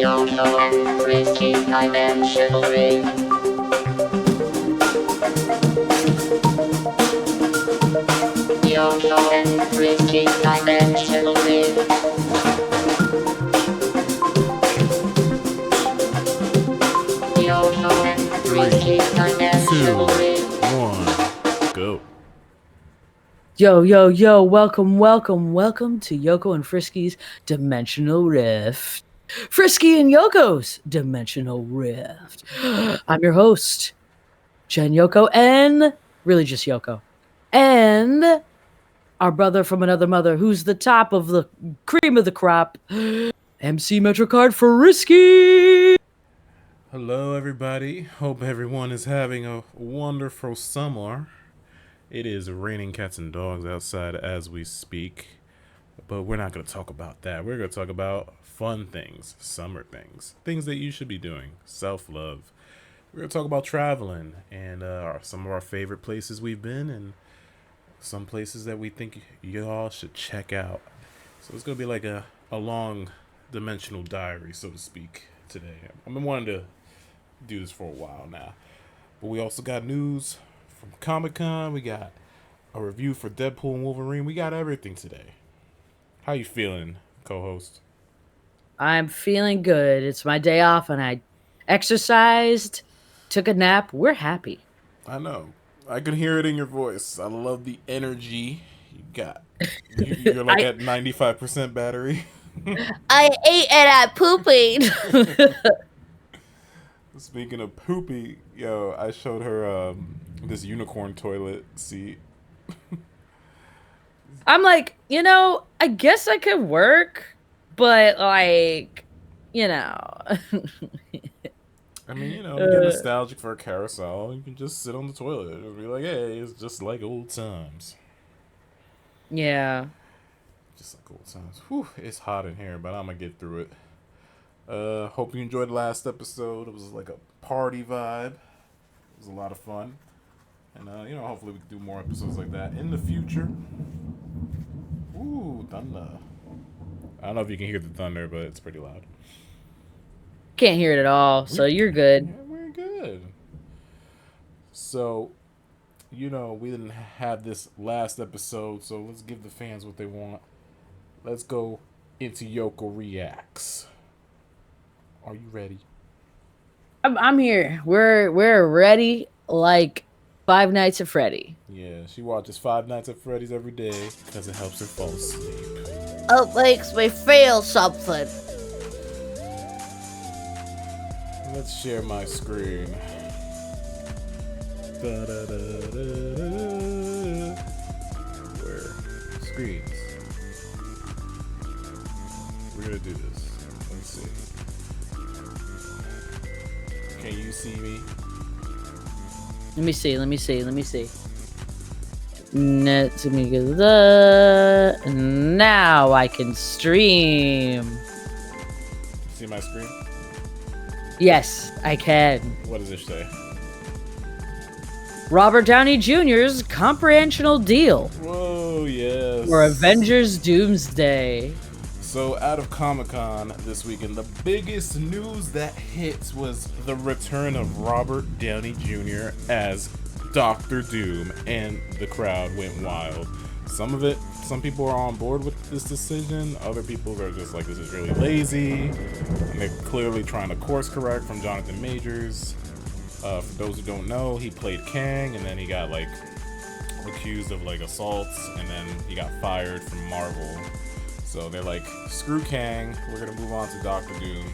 Yoko and Frisky Dimensional Ring. Yoko and Frisky Dimensional Ring. Yoko and Frisky Dimensional Ring. 1, go. Yo, welcome to Yoko and Frisky's Dimensional Rift. Frisky and Yoko's Dimensional Rift. I'm your host, Jen Yoko, and really just Yoko. And our brother from another mother, who's the top of the cream of the crop, MC Metrocard Frisky. Hello, everybody. Hope everyone is having a wonderful summer. It is raining cats and dogs outside as we speak, but we're not going to talk about that. We're going to talk about fun things, summer things, things that you should be doing, self-love. We're going to talk about traveling and some of our favorite places we've been and some places that we think y'all should check out. So it's going to be like a long dimensional diary, so to speak, today. I've been wanting to do this for a while now, but we also got news from Comic-Con. We got a review for Deadpool and Wolverine. We got everything today. How you feeling, co-host? I'm feeling good. It's my day off, and I exercised, took a nap. We're happy. I know. I can hear it in your voice. I love the energy you got. You're like at 95% battery. I ate and I'm pooping. Speaking of poopy, yo, I showed her this unicorn toilet seat. I'm like, I guess I could work, but like, I mean, you get nostalgic for a carousel. You can just sit on the toilet and be like, hey, it's just like old times. Yeah. Just like old times. Whew, it's hot in here, but I'm going to get through it. Hope you enjoyed the last episode. It was like a party vibe. It was a lot of fun. And, hopefully we can do more episodes like that in the future. Ooh, thunder. I don't know if you can hear the thunder, but it's pretty loud. Can't hear it at all, so you're good. Yeah, we're good. So, we didn't have this last episode, so let's give the fans what they want. Let's go into Yoko Reacts. Are you ready? I'm here. We're ready like Five Nights at Freddy. Yeah, she watches Five Nights at Freddy's every day because it helps her fall asleep. It makes me feel something. Let's share my screen. Where? Screens. We're gonna do this. Let's see. Can you see me? Let me see. Now I can stream. See my screen? Yes, I can. What does it say? Robert Downey Jr.'s comprehensional deal. Whoa, yes. For Avengers Doomsday. So, out of Comic-Con this weekend, the biggest news that hit was the return of Robert Downey Jr. as Dr. Doom, and the crowd went wild. Some people are on board with this decision. Other people are just like, this is really lazy. And they're clearly trying to course correct from Jonathan Majors. For those who don't know, he played Kang, and then he got accused of assaults, and then he got fired from Marvel. So they're like, screw Kang, we're gonna move on to Dr. Doom.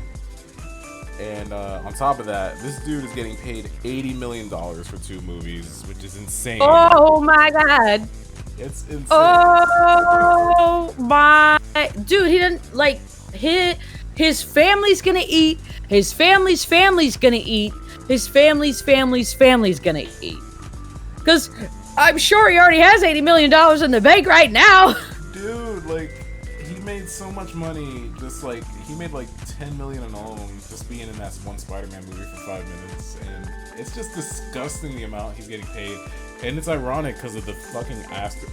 And on top of that, this dude is getting paid $80 million for 2 movies, which is insane. Oh my god. It's insane. Oh my. Dude, he didn't, his family's gonna eat. His family's gonna eat. His family's gonna eat. Because I'm sure he already has $80 million in the bank right now. Dude, he made so much money, he made $10 million alone just being in that one Spider-Man movie for 5 minutes, and it's just disgusting the amount he's getting paid. And it's ironic because of the fucking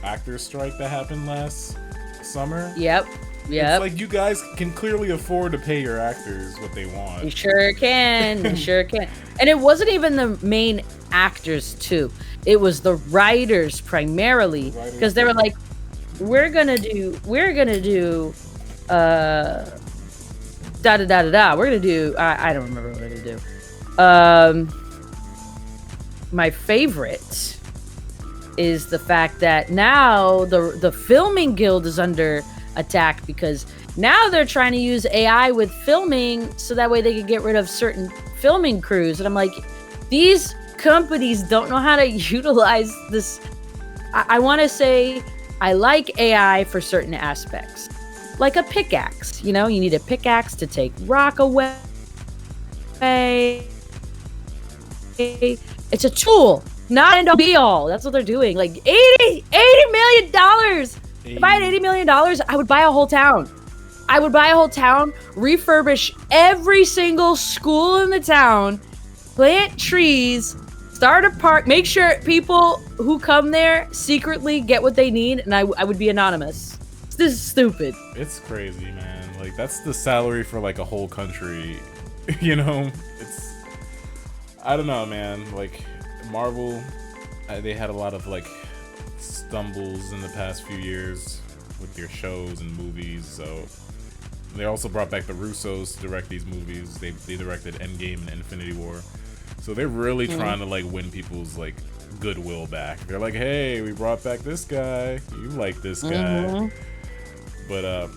actor strike that happened last summer. Yep. Yep. It's like you guys can clearly afford to pay your actors what they want. You sure can. You sure can. And it wasn't even the main actors too. It was the writers primarily, because they were like, we're gonna do da da da da da. We're gonna do I don't remember what we're gonna do. My favorite is the fact that now the filming guild is under attack, because now they're trying to use AI with filming so that way they can get rid of certain filming crews. And I'm like, these companies don't know how to utilize this. I want to say I like AI for certain aspects, like a pickaxe. You know, you need a pickaxe to take rock away. It's a tool, not an be all. That's what they're doing. Like $80 million. If I had $80 million, I would buy a whole town. I would buy a whole town, refurbish every single school in the town, plant trees, start a park, make sure people who come there secretly get what they need, and I would be anonymous. This is stupid. It's crazy, man. Like, that's the salary for, like, a whole country. You know? I don't know, man. Like, Marvel, they had a lot of, like, stumbles in the past few years with their shows and movies, so they also brought back the Russos to direct these movies. They directed Endgame and Infinity War, so they're really trying to like win people's like goodwill back. They're like, hey, we brought back this guy, you like this guy. But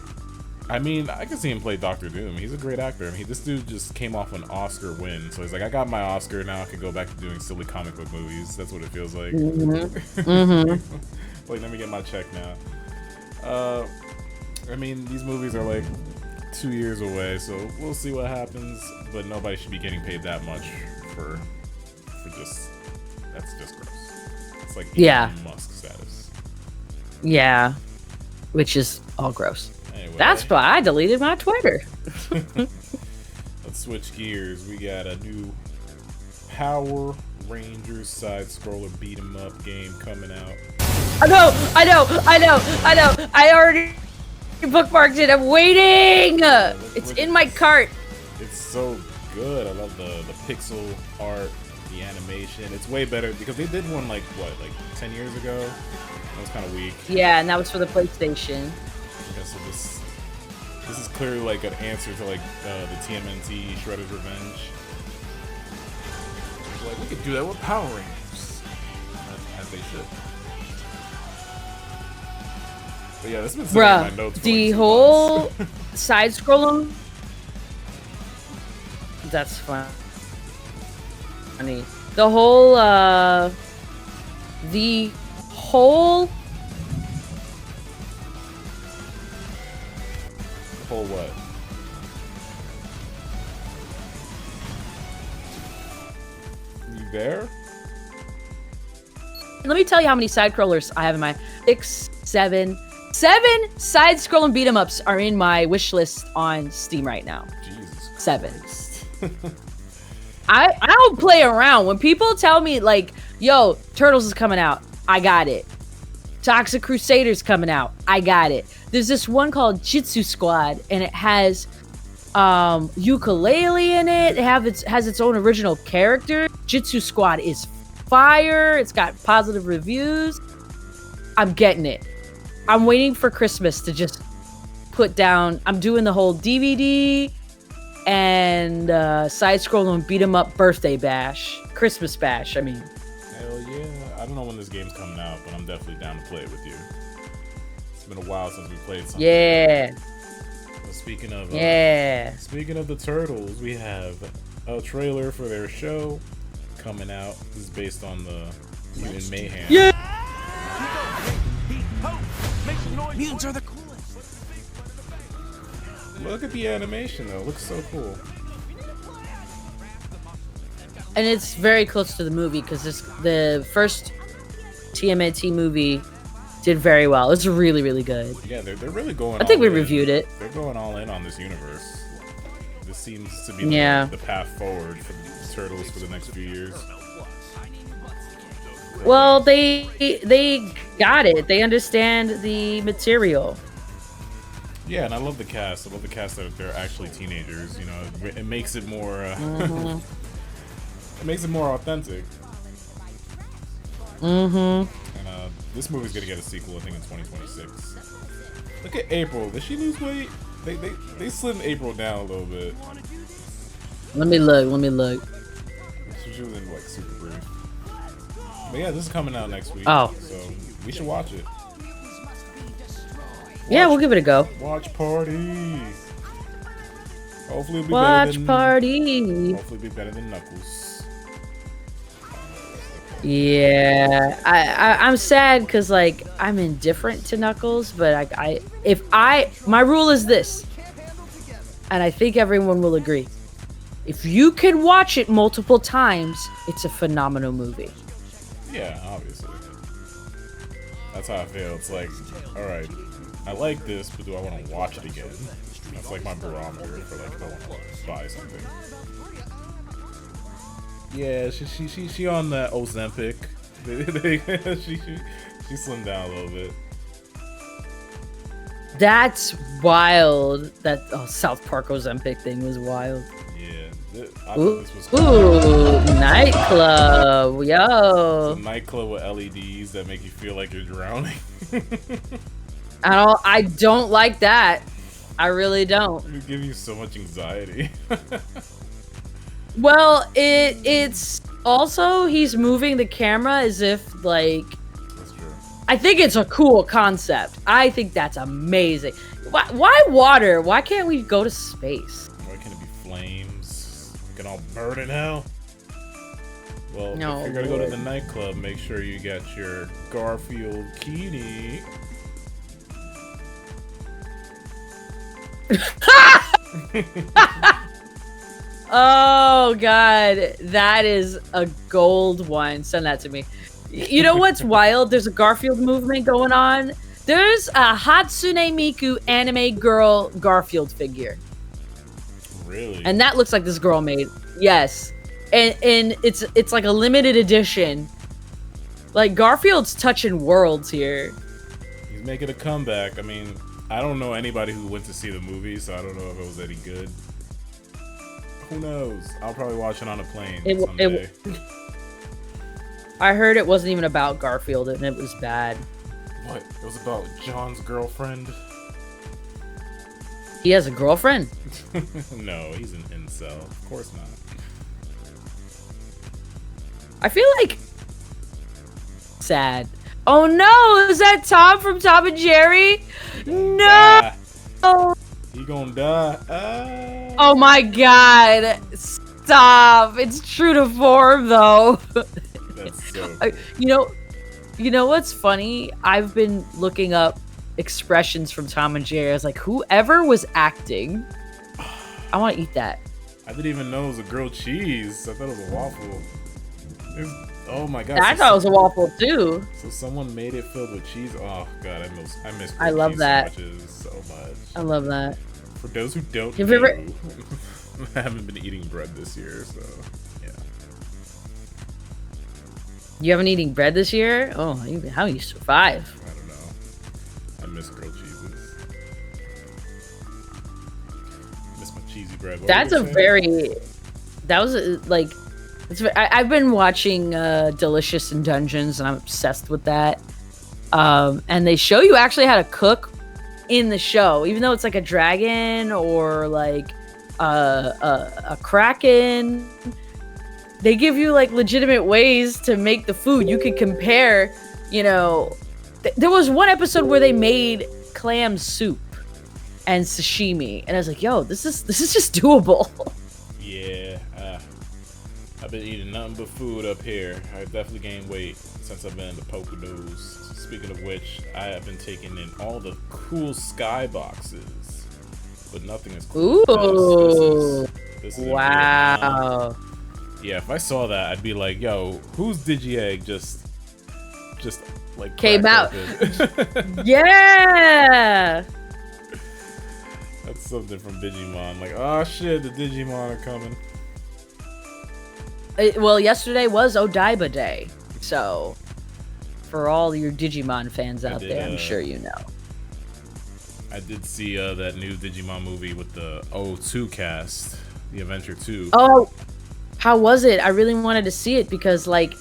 I mean, I can see him play Doctor Doom. He's a great actor. I mean, this dude just came off an Oscar win, so he's like, I got my Oscar, now I can go back to doing silly comic book movies. That's what it feels like. Like, let me get my check now. I mean, these movies are like 2 years away, so we'll see what happens. But nobody should be getting paid that much for just, that's just gross. It's like Elon Musk status. Yeah, which is all gross. Anyway, that's why I deleted my Twitter. Let's switch gears. We got a new Power Rangers side-scroller beat-em-up game coming out. I know. I already bookmarked it. I'm waiting. It's in my cart. It's so good. I love the pixel art, the animation. It's way better because they did one like 10 years ago. That was kind of weak. Yeah, and that was for the PlayStation. Yeah, so this is clearly like an answer to like the TMNT Shredder's Revenge. Like, we could do that with Power Rangers, as they should. But yeah, this has been sitting in my notes for the like 2 whole months. side scrolling. That's fun. Funny. The whole what? You there? Let me tell you how many side scrollers I have in my 7 side-scrolling beat-em-ups are in my wish list on Steam right now. Jesus 7. I don't play around. When people tell me like, yo, Turtles is coming out, I got it. Toxic Crusaders coming out, I got it. There's this one called Jitsu Squad, and it has ukulele in it. It has its own original character. Jitsu Squad is fire. It's got positive reviews. I'm getting it. I'm waiting for Christmas to just put down. I'm doing the whole DVD and side-scrolling beat-em-up birthday bash. Christmas bash, I mean. Hell yeah. I don't know when this game's coming out, but I'm definitely down to play it with you. It's been a while since we played something. Yeah. Well, speaking of the Turtles, we have a trailer for their show coming out. This is based on the Mutant Mayhem. Yeah. Mutants are the coolest. Look at the animation though. It looks so cool. And it's very close to the movie because the first TMNT movie did very well. It's really, really good. Yeah, they're really going. I think we in. reviewed it. They're going all in on this universe. This seems to be the path forward for the Turtles for the next few years. Well, they got it. They understand the material. Yeah, and I love the cast. I love the cast that they're actually teenagers. You know, it makes it more. It makes it more authentic. And this movie's gonna get a sequel, I think, in 2026. Look at April. Did she lose weight? They slimmed April down a little bit. Let me look. She was in like super brief. But yeah, this is coming out next week. Oh. So we should watch it. Yeah, we'll give it a go. Watch party. Hopefully it'll be Watch party. Hopefully it'll be better than Knuckles. Yeah, I'm sad because like I'm indifferent to Knuckles, but my rule is this, and I think everyone will agree: if you can watch it multiple times, it's a phenomenal movie. Yeah, obviously. That's how I feel. It's like, all right, I like this, but do I want to watch it again? That's like my barometer for like if I want to buy something. Yeah, she on that Ozempic. she slimmed down a little bit. That's wild. That South Park Ozempic thing was wild. Yeah, I thought this was Ooh, nightclub, yo. It's a nightclub with LEDs that make you feel like you're drowning. I don't like that. I really don't. It gives you so much anxiety. Well, it's also he's moving the camera as if like. That's true. I think it's a cool concept. I think that's amazing. Why water? Why can't we go to space? Why can't it be flames? We can all burn in hell. Well, No, if you're gonna go Lord. to the nightclub, make sure you get your Garfield Kini. Oh god, that is a gold one. Send that to me. You know what's wild? There's a Garfield movement going on. There's a Hatsune Miku anime girl Garfield figure. Really? And that looks like this girl made. Yes. And it's like a limited edition. Like Garfield's touching worlds here. He's making a comeback. I mean, I don't know anybody who went to see the movie, so I don't know if it was any good. Who knows? I'll probably watch it on a plane someday. I heard it wasn't even about Garfield and it was bad. What? It was about John's girlfriend? He has a girlfriend? No, he's an incel. Of course not. I feel like sad. Oh no, is that Tom from Tom and Jerry? No. Die. He gonna die. Ah. Oh my god. Stop. It's true to form though. That's so You know what's funny? I've been looking up expressions from Tom and Jerry. I was like, whoever was acting, I want to eat that. I didn't even know it was a grilled cheese. I thought it was a waffle. Oh my god. I thought it was a waffle too. So someone made it filled with cheese. Oh god, I miss I love cheese that. sandwiches so much. I love that. For those who don't Have know, you ever- I haven't been eating bread this year, so yeah. You haven't eaten bread this year? Oh, how you survive? I don't know. I miss grilled cheeses. Miss my cheesy bread. What That's were a you saying? very. That was like. I've been watching Delicious in Dungeons, and I'm obsessed with that. And they show you actually how to cook in the show, even though it's like a dragon or like a kraken. They give you like legitimate ways to make the food. You can compare. You know, there was one episode where they made clam soup and sashimi, and I was like, "Yo, this is just doable." Yeah, I've been eating nothing but food up here. I've definitely gained weight since I've been in the Poconos. Speaking of which, I have been taking in all the cool sky boxes, but nothing is cool. Ooh! This is in Wow! Vietnam. Yeah, if I saw that, I'd be like, "Yo, who's Digi-Egg just like Came cracked out. open?" Yeah! That's something from Digimon. Like, oh shit, the Digimon are coming. Well, yesterday was Odaiba Day, so for all your Digimon fans out there, I'm sure you know. I did see that new Digimon movie with the O2 cast, the Adventure 2. Oh, how was it? I really wanted to see it because, like,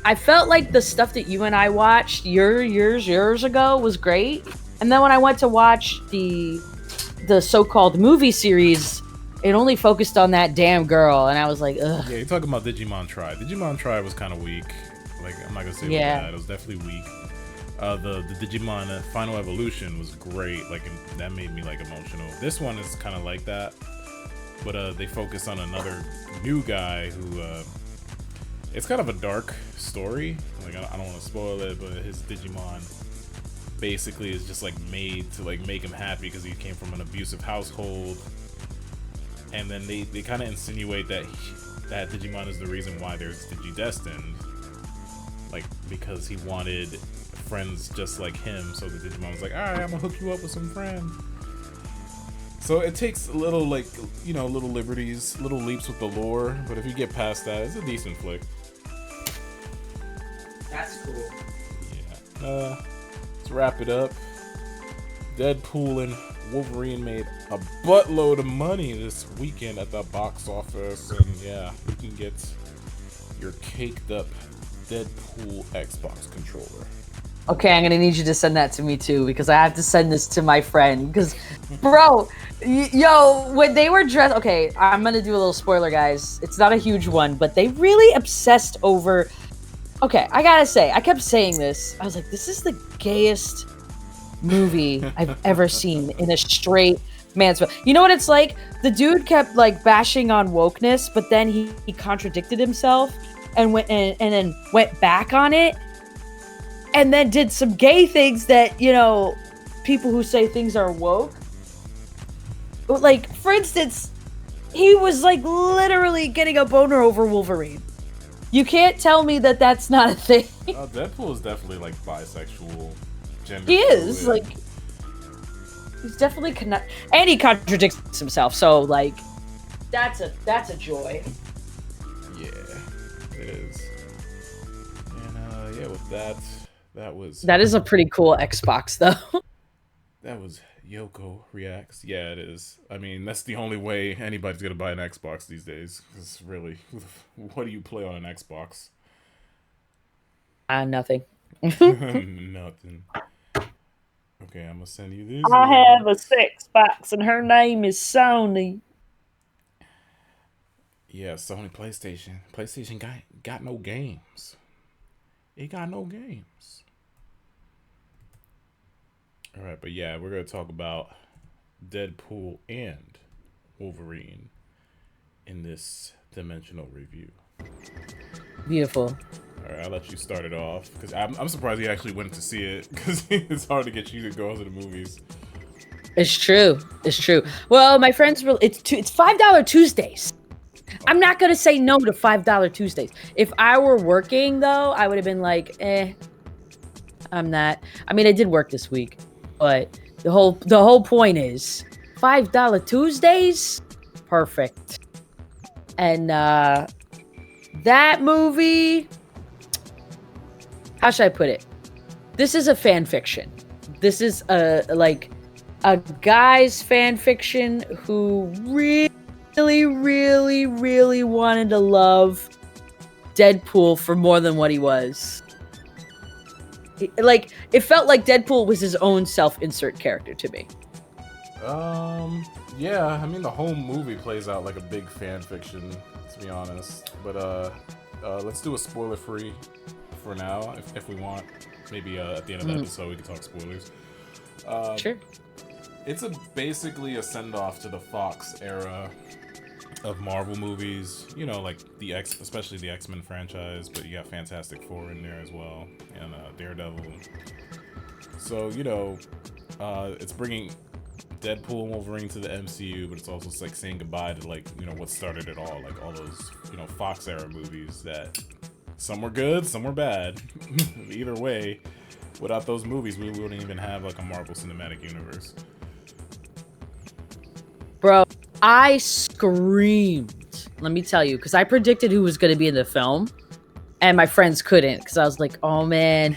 I felt like the stuff that you and I watched years ago was great. And then when I went to watch the so-called movie series, it only focused on that damn girl, and I was like, ugh. Yeah, you're talking about Digimon Tri. Digimon Tri was kind of weak. Like, I'm not gonna say it was bad. It was definitely weak. The Digimon Final Evolution was great. Like, that made me like emotional. This one is kind of like that, but they focus on another new guy who. It's kind of a dark story. Like, I don't want to spoil it, but his Digimon basically is just like made to like make him happy because he came from an abusive household. And then they kind of insinuate that that Digimon is the reason why there's Digidestined. Like, because he wanted friends just like him, so the Digimon was like, alright, I'm gonna hook you up with some friends. So it takes a little, like, you know, little liberties, little leaps with the lore, but if you get past that, it's a decent flick. That's cool. Yeah. Let's wrap it up. Deadpool and Wolverine made a buttload of money this weekend at the box office, and yeah, you can get your caked up Deadpool Xbox controller. Okay, I'm gonna need you to send that to me too, because I have to send this to my friend. Because, bro, yo, when they were dressed, okay, I'm gonna do a little spoiler, guys. It's not a huge one, but they really obsessed over. Okay, I gotta say, I kept saying this. I was like, this is the gayest movie I've ever seen in a straight man's film. You know what it's like? The dude kept like bashing on wokeness, but then he contradicted himself and went and then went back on it. And then did some gay things that, you know, people who say things are woke. Like, for instance, he was, like, literally getting a boner over Wolverine. You can't tell me that that's not a thing. Deadpool is definitely, like, bisexual, gender. He is, like, he's definitely and he contradicts himself, so, like, that's a joy. Yeah, it is. And, yeah, with that... That is a pretty cool Xbox, though. That was Yoko Reacts. Yeah, it is. I mean, that's the only way anybody's gonna buy an Xbox these days. Because really, what do you play on an Xbox? Nothing. Nothing. Okay, I'm gonna send you this. I have a Xbox, and her name is Sony. Yeah, Sony PlayStation. PlayStation got no games. It got no games. Alright, but yeah, we're going to talk about Deadpool and Wolverine in this dimensional review. Beautiful. Alright, I'll let you start it off, because I'm surprised you actually went to see it, because it's hard to get you to go to the movies. It's true. It's true. Well, my friends were. It's $5 Tuesdays. I'm not gonna say no to $5 Tuesdays. If I were working, though, I would have been like, I'm not. I mean, I did work this week, but the whole point is $5 Tuesdays, perfect. And that movie, how should I put it? This is a fan fiction. This is a guy's fan fiction who really wanted to love Deadpool for more than what he was. It felt like Deadpool was his own self-insert character to me. Yeah, I mean, the whole movie plays out like a big fan fiction, to be honest. But let's do a spoiler-free for now, if we want. Maybe at the end of the episode we can talk spoilers. Sure. It's basically a send-off to the Fox era of Marvel movies. You know, like especially the X-Men franchise, but you got Fantastic Four in there as well, and Daredevil. So, you know, it's bringing Deadpool and Wolverine to the MCU, but it's also like saying goodbye to, like, you know, what started it all, like all those, you know, Fox era movies that some were good, some were bad. Either way, without those movies, we wouldn't even have like a Marvel Cinematic Universe. Bro, I screamed. Let me tell you, because I predicted who was going to be in the film, and my friends couldn't, because I was like, oh man,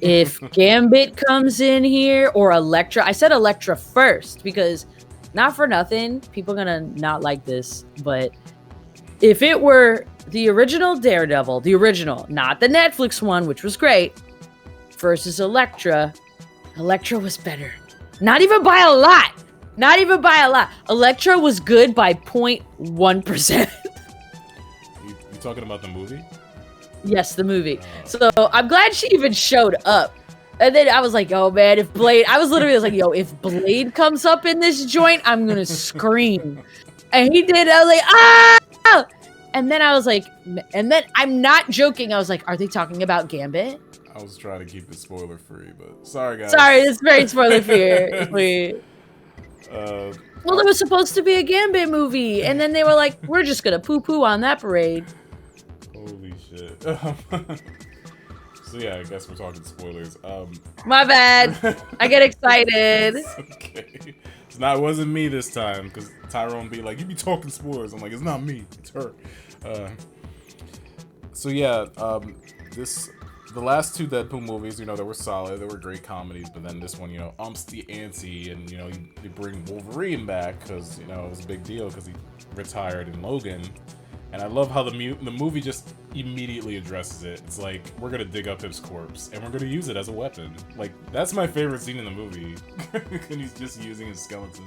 If Gambit comes in here or Elektra, I said Elektra first because not for nothing, people are gonna not like this, but if it were the original Daredevil, the original, not the Netflix one, which was great, versus Elektra, Elektra was better. Not even by a lot. Not even by a lot. Elektra was good by 0.1%. You talking about the movie? Yes, the movie. So I'm glad she even showed up. And then I was like, oh man, if Blade, I was like, yo, if Blade comes up in this joint, I'm gonna scream. And he did. I was like, ah! And then I was like, and then I'm not joking. I was like, are they talking about Gambit? I was trying to keep it spoiler free, but sorry guys. Sorry, it's very spoiler free. Well, it was supposed to be a Gambit movie, and then they were like, we're just gonna poo-poo on that parade. Holy shit. So yeah, I guess we're talking spoilers. My bad. I get excited. Okay. It wasn't me this time, because Tyrone be like, you be talking spoilers. I'm like, it's not me, it's her. So yeah, the last two Deadpool movies, they were solid, they were great comedies, but then this one, umps the ante, and you bring Wolverine back, because it was a big deal, because he retired in Logan. And I love how the movie just immediately addresses it. It's like, we're gonna dig up his corpse, and we're gonna use it as a weapon. Like, that's my favorite scene in the movie. And he's just using his skeleton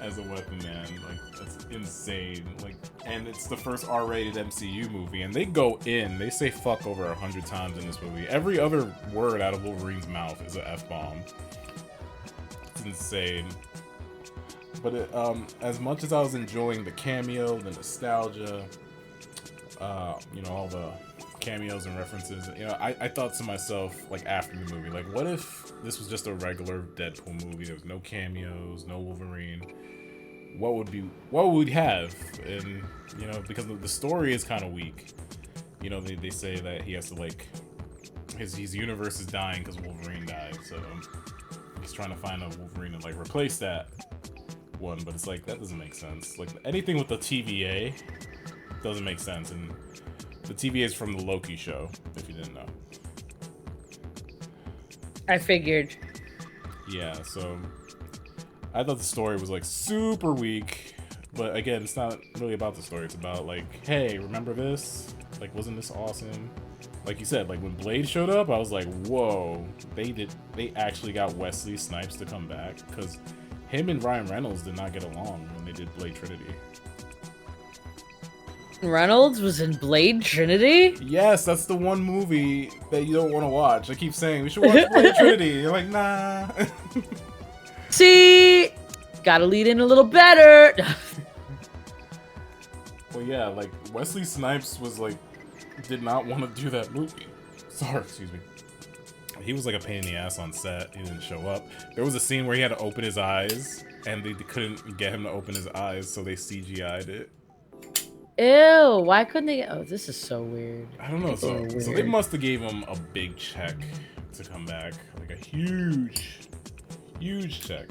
as a weapon, man. Like, that's insane. Like, and it's the first R-rated MCU movie, and they go in, they say fuck over 100 times in this movie. Every other word out of Wolverine's mouth is an F-bomb. It's insane. But as much as I was enjoying the cameo, the nostalgia, all the cameos and references, I thought to myself, like, after the movie, like, what if this was just a regular Deadpool movie? There was no cameos, no Wolverine. What would we have? And, because the story is kind of weak. They say that he has to, like, his universe is dying because Wolverine died, so he's trying to find a Wolverine to, like, replace that one, but it's like, that doesn't make sense. Like, anything with the TVA doesn't make sense, and the TVA is from the Loki show, if you didn't know. I figured. Yeah, so I thought the story was, like, super weak, but again, it's not really about the story. It's about, like, hey, remember this? Like, wasn't this awesome? Like you said, like, when Blade showed up, I was like, whoa, they actually got Wesley Snipes to come back, because him and Ryan Reynolds did not get along when they did Blade Trinity. Reynolds was in Blade Trinity? Yes, that's the one movie that you don't want to watch. I keep saying, we should watch Blade Trinity. You're like, nah. See? Gotta lead in a little better. Well, yeah, like, Wesley Snipes was like, did not want to do that movie. Sorry, excuse me. He was like a pain in the ass on set. He didn't show up. There was a scene where he had to open his eyes, and they couldn't get him to open his eyes, so they CGI'd it. Ew, why couldn't they? Oh, this is so weird. I don't know. So they must have gave him a big check to come back. Like a huge check.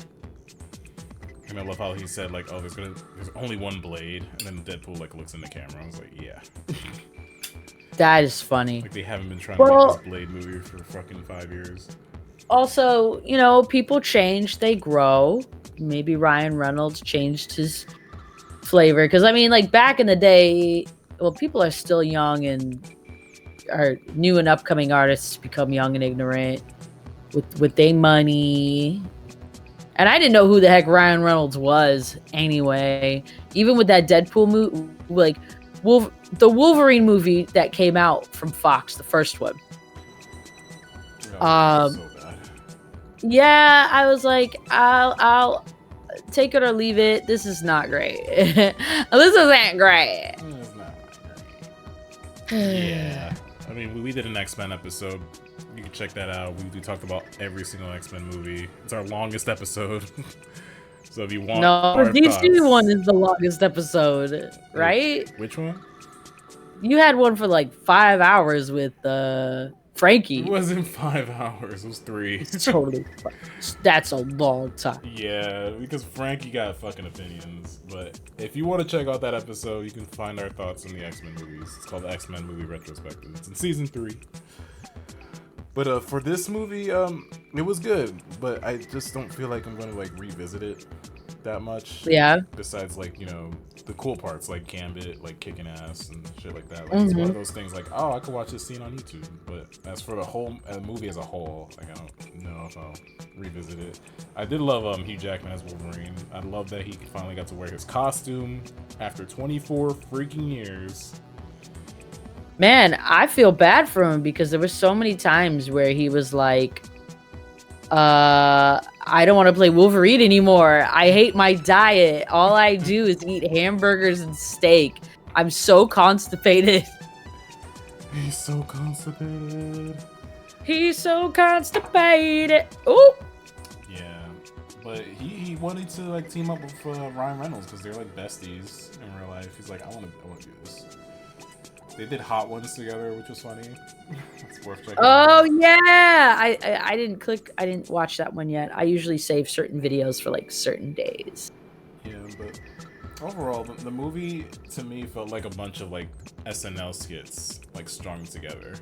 And I love how he said, like, oh, there's only one Blade, and then Deadpool, like, looks in the camera. I was like, yeah. That is funny. Like, they haven't been trying to make this Blade movie for fucking 5 years. Also, people change, they grow. Maybe Ryan Reynolds changed his flavor. Because, I mean, like, back in the day, well, people are still young, and our new and upcoming artists become young and ignorant with their money. And I didn't know who the heck Ryan Reynolds was anyway. Even with that Deadpool movie, like, the Wolverine movie that came out from Fox, the first one. Oh, so bad. Yeah, I was like, I'll take it or leave it. This is not great. This isn't great. It's not great. Yeah. I mean, we did an X-Men episode. You can check that out. We talked about every single X-Men movie. It's our longest episode. So if you want, no, the DC one is the longest episode, right? Which one? You had one for like 5 hours with Frankie. It wasn't 5 hours. It was 3. It's totally. That's a long time. Yeah, because Frankie got fucking opinions. But if you want to check out that episode, you can find our thoughts on the X-Men movies. It's called the X-Men Movie Retrospective. It's in season 3. But for this movie, it was good. But I just don't feel like I'm going to like revisit it that much. Yeah. Besides, like, the cool parts, like Gambit, like kicking ass and shit like that. Like, it's one Hmm. of those things like, oh, I could watch this scene on YouTube. But as for the whole movie as a whole, like, I don't know if I'll revisit it. I did love Hugh Jackman as Wolverine. I love that he finally got to wear his costume after 24 freaking years. Man, I feel bad for him because there were so many times where he was like, I don't want to play Wolverine anymore. I hate my diet. All I do is eat hamburgers and steak. I'm so constipated. He's so constipated. He's so constipated. Ooh. Yeah, but he wanted to like team up with Ryan Reynolds because they're like besties in real life. He's like, I want to do this. They did Hot Ones together, which was funny. It's worth checking Oh out. yeah. I didn't click. I didn't watch that one yet. I usually save certain videos for like certain days. Yeah, but overall, the movie to me felt like a bunch of like SNL skits like strung together.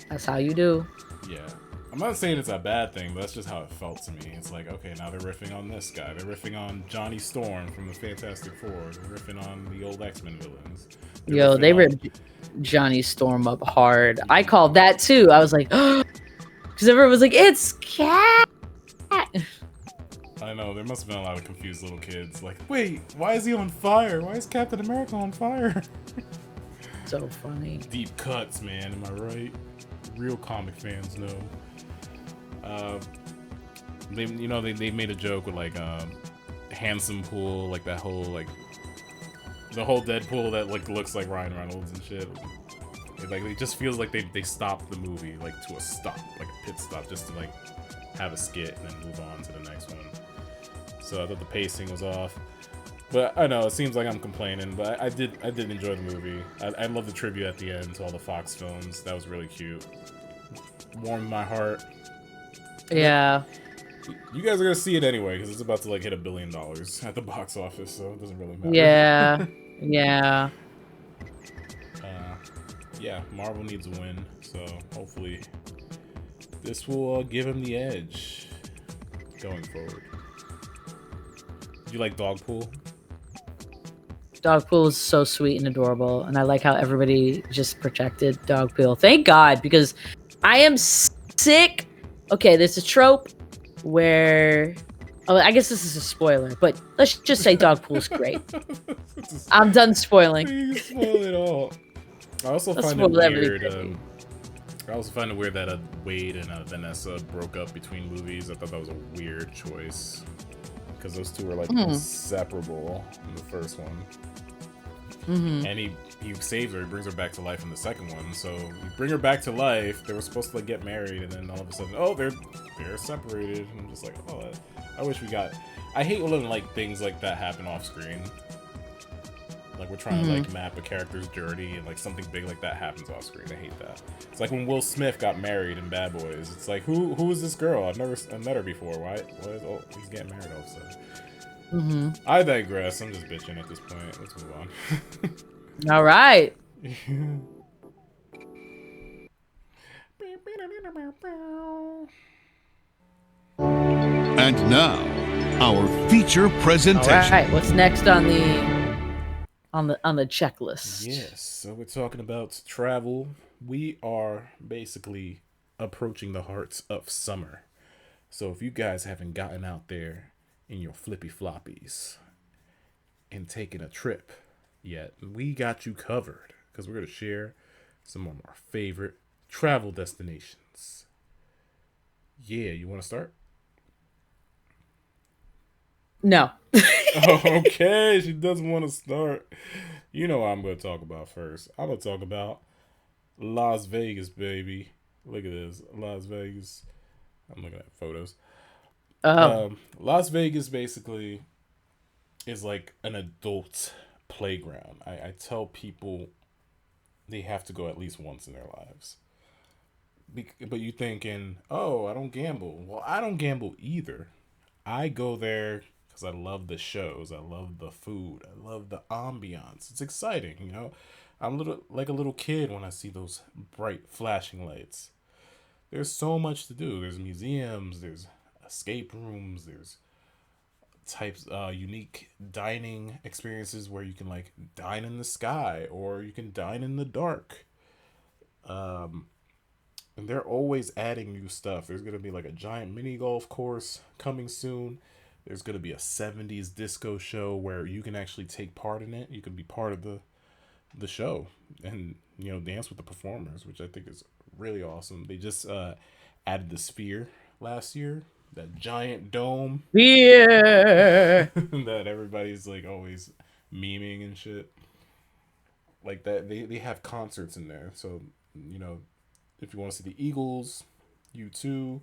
That's how you do. Yeah. I'm not saying it's a bad thing, but that's just how it felt to me. It's like, okay, now they're riffing on this guy. They're riffing on Johnny Storm from the Fantastic Four. They're riffing on the old X-Men villains. Yo, they ripped Johnny Storm up hard. I called that too. I was like, because everyone was like, it's Cat. I know, there must have been a lot of confused little kids. Like, wait, why is he on fire? Why is Captain America on fire? So funny. Deep cuts, man, am I right? Real comic fans know. They made a joke with like handsome pool, like that whole like the whole Deadpool that like looks like Ryan Reynolds and shit. It just feels like they stopped the movie like to a stop, like a pit stop, just to like have a skit and then move on to the next one. So I thought the pacing was off. But I know it seems like I'm complaining, but I did enjoy the movie. I love the tribute at the end to all the Fox films. That was really cute. Warmed my heart. Yeah. You guys are gonna see it anyway because it's about to like hit $1 billion at the box office, so it doesn't really matter. Yeah. Yeah. Yeah, Marvel needs a win, so hopefully this will give him the edge going forward. Do you like Dogpool? Dogpool is so sweet and adorable, and I like how everybody just protected Dogpool. Thank God, because I am sick. Okay, there's a trope where, oh, I guess this is a spoiler, but let's just say Dogpool's great. I'm done spoiling. You spoil it all. I also Let's find it spoil weird. everything. I also find it weird that Wade and Vanessa broke up between movies. I thought that was a weird choice because those two were like inseparable in the first one. And he saves her, he brings her back to life in the second one. So you bring her back to life. They were supposed to like get married, and then all of a sudden, oh, they're separated. And I'm just like, oh, I wish we got. I hate when like things like that happen off screen. Like we're trying to like map a character's journey, and like something big like that happens off screen. I hate that. It's like when Will Smith got married in Bad Boys. It's like who is this girl? I've met her before. Why? Oh, he's getting married all of a sudden. I digress. I'm just bitching at this point. Let's move on. All right. And now, our feature presentation. All right. What's next on the checklist? Yes, so we're talking about travel. We are basically approaching the hearts of summer. So if you guys haven't gotten out there in your flippy floppies and taken a trip yet, we got you covered because we're going to share some of our favorite travel destinations. Yeah, you want to start? No. Okay, she doesn't want to start. You know what I'm going to talk about first. I'm going to talk about Las Vegas, baby. Look at this. Las Vegas. I'm looking at photos. Las Vegas basically is like an adult playground. I tell people they have to go at least once in their lives. But you thinking, oh, I don't gamble. Well, I don't gamble either. I go there because I love the shows. I love the food. I love the ambiance. It's exciting, you know. I'm a little kid when I see those bright flashing lights. there's so much to do. There's museums, there's escape rooms, there's types unique dining experiences where you can like dine in the sky or you can dine in the dark. And they're always adding new stuff. There's gonna be like a giant mini golf course coming soon. There's gonna be a '70s disco show where you can actually take part in it. You can be part of the show and dance with the performers, which I think is really awesome. They just added the Sphere last year, that giant dome Yeah. that everybody's like always memeing and shit. Like that, they have concerts in there. So if you want to see the Eagles, U2,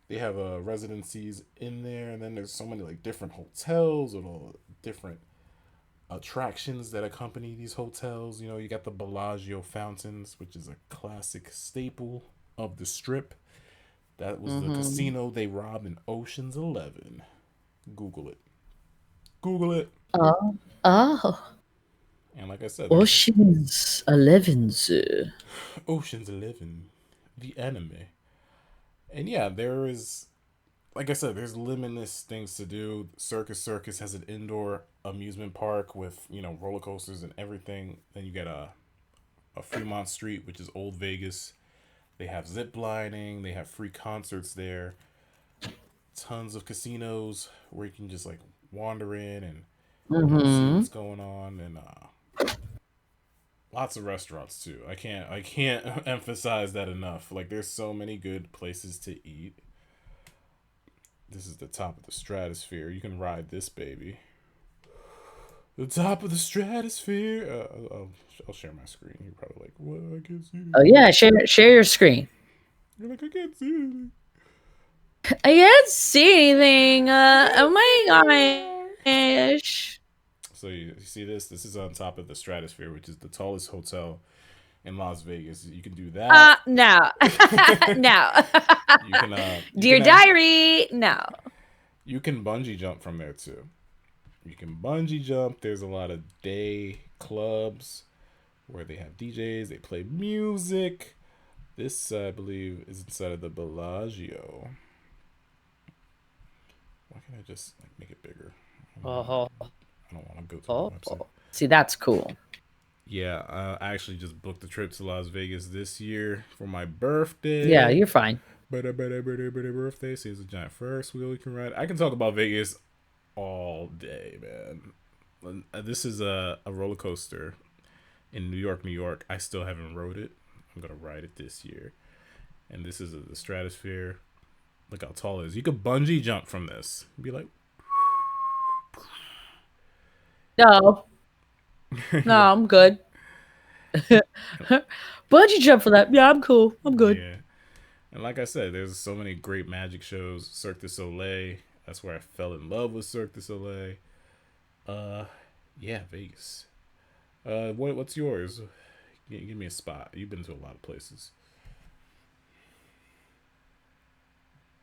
they have residencies in there, and then there's so many like different hotels and all different attractions that accompany these hotels. You got the Bellagio fountains, which is a classic staple of the Strip. That was the casino they robbed in Ocean's 11. Google it. Google it. Oh. And like I said, Ocean's 11, sir. Ocean's 11, the anime. And yeah, there is, like I said, there's limitless things to do. Circus has an indoor amusement park with roller coasters and everything. Then you get a Fremont Street, which is old Vegas. They have zip lining. They have free concerts there. Tons of casinos where you can just like wander in and see what's going on, and lots of restaurants too. I can't emphasize that enough. Like there's so many good places to eat. This is the top of the stratosphere. You can ride this baby. The top of the stratosphere. I'll share my screen. You're probably like, "What? I can't see anything." Oh yeah, share your screen. You're like, "I can't see anything." I can't see anything. Oh my gosh. So you see this? This is on top of the stratosphere, which is the tallest hotel in Las Vegas. You can do that. No. No. You can, Dear Diary, no. You can bungee jump from there too. You can bungee jump. There's a lot of day clubs where they have DJs. They play music. This, I believe, is inside of the Bellagio. Why can't I just make it bigger? I don't want to go to the website. See, that's cool. Yeah, I actually just booked the trip to Las Vegas this year for my birthday. Yeah, you're fine. Birthday. See, it's a giant Ferris wheel you can ride. I can talk about Vegas all day, man. This is a roller coaster in New York. I still haven't rode it. I'm gonna ride it this year. And this is the Stratosphere. Look how tall it is. You could bungee jump from this. Be like, No, I'm good. Bungee jump for that. Yeah, I'm cool. I'm good. yeah. And like I said, there's so many great magic shows. Cirque du Soleil. That's where I fell in love with Cirque du Soleil. Yeah, Vegas. What's yours? Give me a spot. You've been to a lot of places.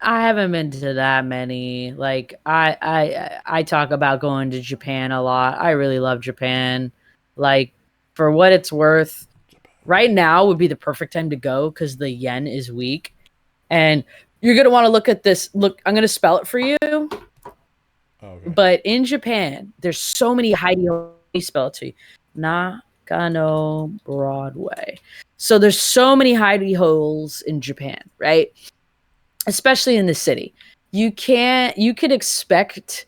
I haven't been to that many. Like I talk about going to Japan a lot. I really love Japan. Like for what it's worth, right now would be the perfect time to go because the yen is weak, and you're gonna want to look at this. Look, I'm gonna spell it for you. Okay. But in Japan, there's so many spell it to you. Nakano Broadway. So there's so many hidey holes in Japan, right? Especially in the city. You could expect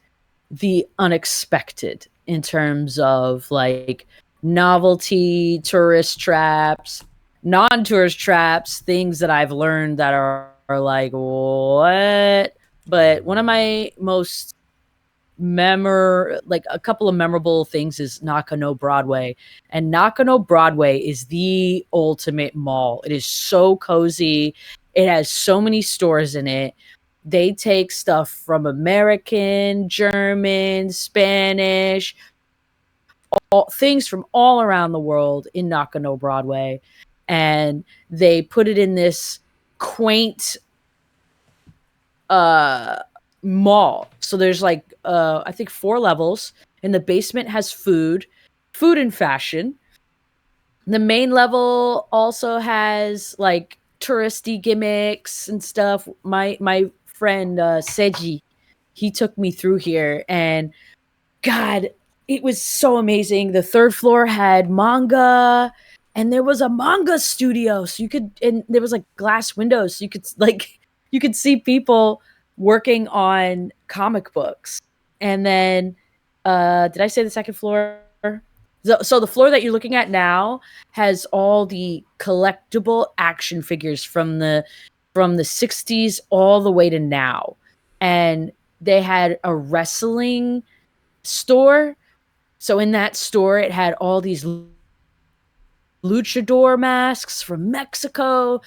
the unexpected in terms of like novelty, tourist traps, non-tourist traps, things that I've learned that are like, what? But one of my most a couple of memorable things is Nakano Broadway. And Nakano Broadway is the ultimate mall. It is so cozy. It has so many stores in it. They take stuff from American, German, Spanish, things from all around the world in Nakano Broadway. And they put it in this quaint mall. So there's like I think 4 levels, and the basement has food and fashion. The main level also has like touristy gimmicks and stuff. My friend Seiji, he took me through here, and God, it was so amazing. The third floor had manga, and there was a manga studio, so you could, and there was like glass windows, so you could like you could see people working on comic books. And then, did I say the second floor? So the floor that you're looking at now has all the collectible action figures from the 60s all the way to now. And they had a wrestling store. So in that store, it had all these luchador masks from Mexico,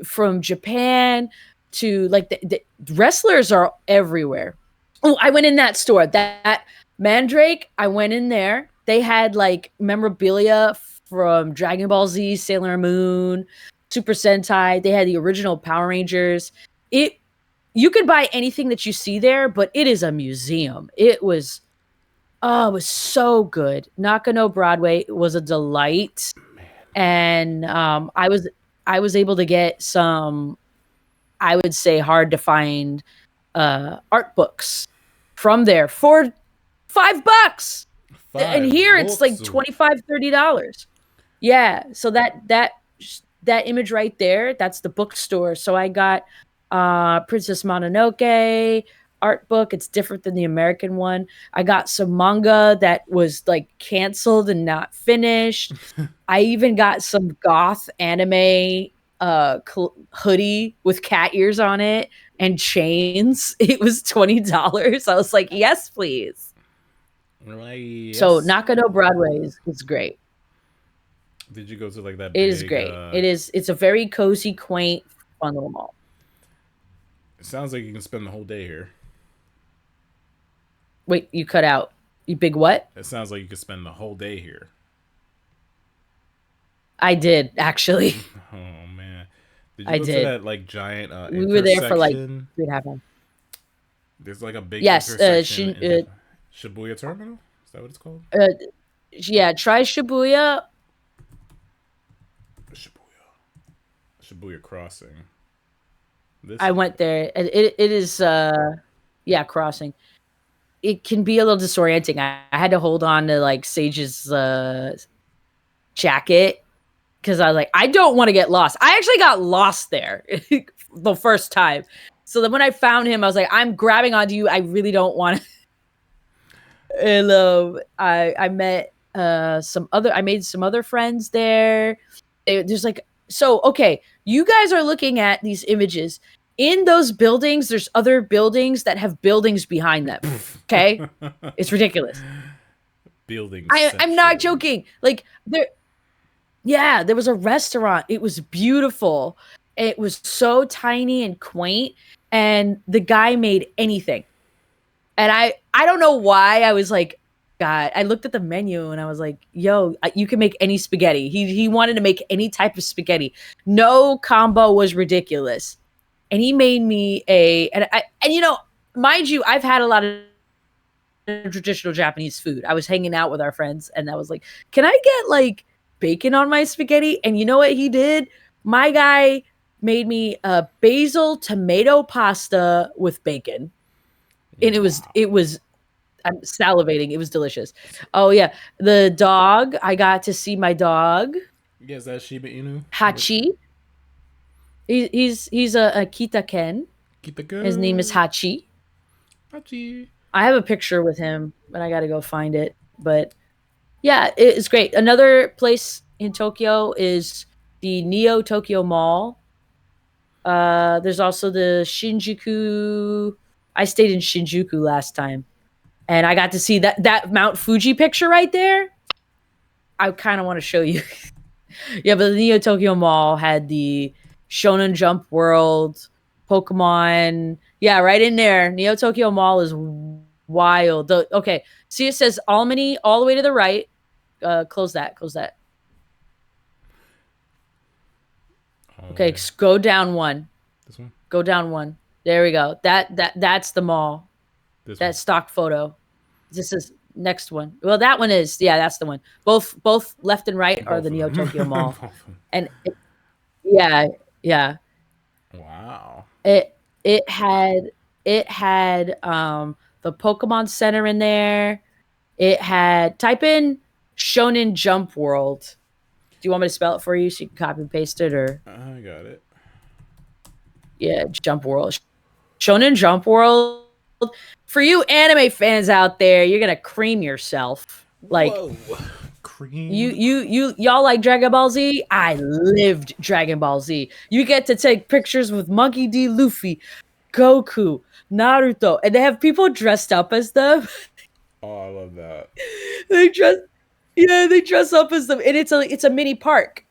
from Japan, to like the wrestlers are everywhere. Oh, I went in that store. That Mandrake, I went in there. They had like memorabilia from Dragon Ball Z, Sailor Moon, Super Sentai. They had the original Power Rangers. You could buy anything that you see there, but it is a museum. It was so good. Nakano Broadway was a delight. And I was able to get some, I would say, hard to find art books from there for $5. And here it's like $25-$30. Yeah, so that image right there, that's the bookstore. So I got Princess Mononoke art book. It's different than the American one. I got some manga that was like canceled and not finished. I even got some goth anime hoodie with cat ears on it and chains. It was $20. I was like, yes, please. Yes. So Nakano Broadway is great. Did you go to like that? It is great. It's a very cozy, quaint, fun little mall. It sounds like you can spend the whole day here. Wait, you cut out. You big what? It sounds like you could spend the whole day here. I did, actually. Oh man, did you go to that like giant? We were there for like 3.5 hours. There's like a big intersection in Shibuya Terminal. Is that what it's called? Yeah, try Shibuya. Shibuya Crossing. I went there. It is crossing. It can be a little disorienting. I had to hold on to like Sage's jacket because I was like, I don't want to get lost. I actually got lost there the first time. So then when I found him, I was like, I'm grabbing onto you. I really don't want to. And I met I made some other friends there. There's like, so okay, you guys are looking at these images. In those buildings, there's other buildings that have buildings behind them. Okay? It's ridiculous. Buildings. I'm not joking. Like there was a restaurant. It was beautiful. It was so tiny and quaint, and the guy made anything. And I don't know why I was like, God, I looked at the menu and I was like, yo, you can make any spaghetti. He wanted to make any type of spaghetti. No combo was ridiculous. And he made me and you know, mind you, I've had a lot of traditional Japanese food. I was hanging out with our friends and I was like, can I get like bacon on my spaghetti? And you know what he did? My guy made me a basil tomato pasta with bacon. And it was I'm salivating. It was delicious. Oh yeah. The dog, I got to see my dog. Yeah, is that Shiba Inu? Hachi. He's a Kita Ken. His name is Hachi. Hachi. I have a picture with him, but I got to go find it. But yeah, it's great. Another place in Tokyo is the Neo Tokyo Mall. There's also the Shinjuku. I stayed in Shinjuku last time, and I got to see that Mount Fuji picture right there. I kind of want to show you. Yeah, but the Neo Tokyo Mall had the Shonen Jump World, Pokemon. Yeah, right in there. Neo Tokyo Mall is wild. Okay, see, it says Almany all the way to the right. Close that. Okay, go down one. This one? Go down one. There we go. That's the mall. That stock photo. This is next one. Well, that one is, yeah, that's the one. Both left and right are the Neo Tokyo Mall. And yeah, Yeah. Wow. It it had the Pokemon Center in there. It had type in Shonen Jump World. Do you want me to spell it for you so you can copy and paste it, or I got it. yeah, Jump World. Shonen Jump World. For you anime fans out there, you're gonna cream yourself. Like Whoa. you Cream. you you y'all like Dragon Ball Z? I lived Dragon Ball Z. You get to take pictures with Monkey D. Luffy, Goku, Naruto, and they have people dressed up as them. Oh, I love that. they dress they dress up as them, and it's a mini park.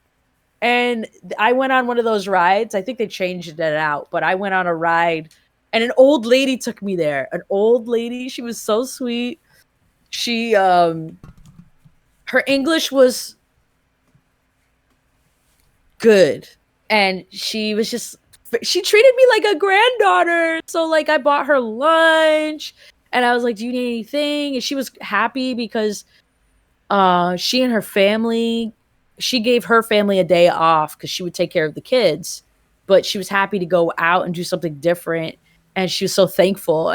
And I went on one of those rides. I think they changed it out, but I went on a ride and an old lady took me there. An old lady, she was so sweet. She her English was good, and she treated me like a granddaughter. So like I bought her lunch and I was like, "Do you need anything?" And she was happy because she and her family, she gave her family a day off because she would take care of the kids, but she was happy to go out and do something different, and she was so thankful,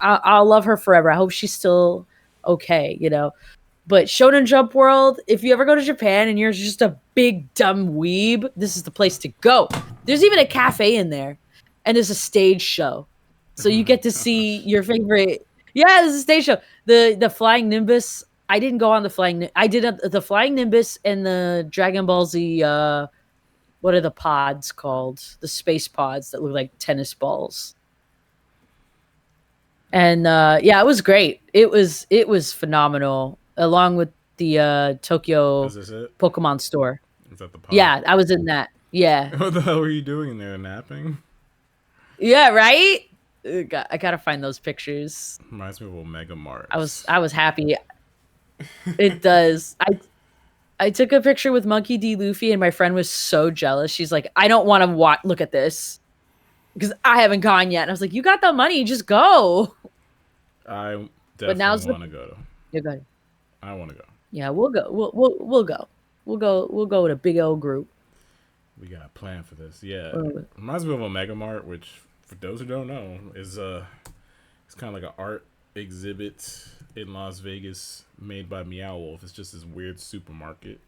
I'll love her forever. I hope she's still okay, you know. But Shonen Jump World, if you ever go to Japan and you're just a big dumb weeb, this is the place to go. There's even a cafe in there, and there's a stage show, so Oh you my get to see gosh. your favorite. Yeah, there's a stage show. The Flying Nimbus. I didn't go on the Flying. I did the Flying Nimbus and the Dragon Ball Z. What are the pods called? The space pods that look like tennis balls. And yeah, it was great. It was phenomenal, along with the Tokyo Is this it? Pokemon store. Is that the pod? Yeah, I was in that. Yeah, What the hell were you doing in there? Napping? yeah, right. I gotta find those pictures. Reminds me of Omega Mart. I was happy. It does. I took a picture with Monkey D. Luffy, and my friend was so jealous. She's like, "I don't want to look at this because I haven't gone yet." And I was like, "You got the money, just go." I But now's definitely the want to go. you're good. I want to go. Yeah, we'll go. We'll go. We'll go with a big old group. We got a plan for this. Yeah. Uh, Reminds me of Omega Mart, which, for those who don't know, is it's kind of like an art exhibit in Las Vegas made by Meow Wolf. It's just this weird supermarket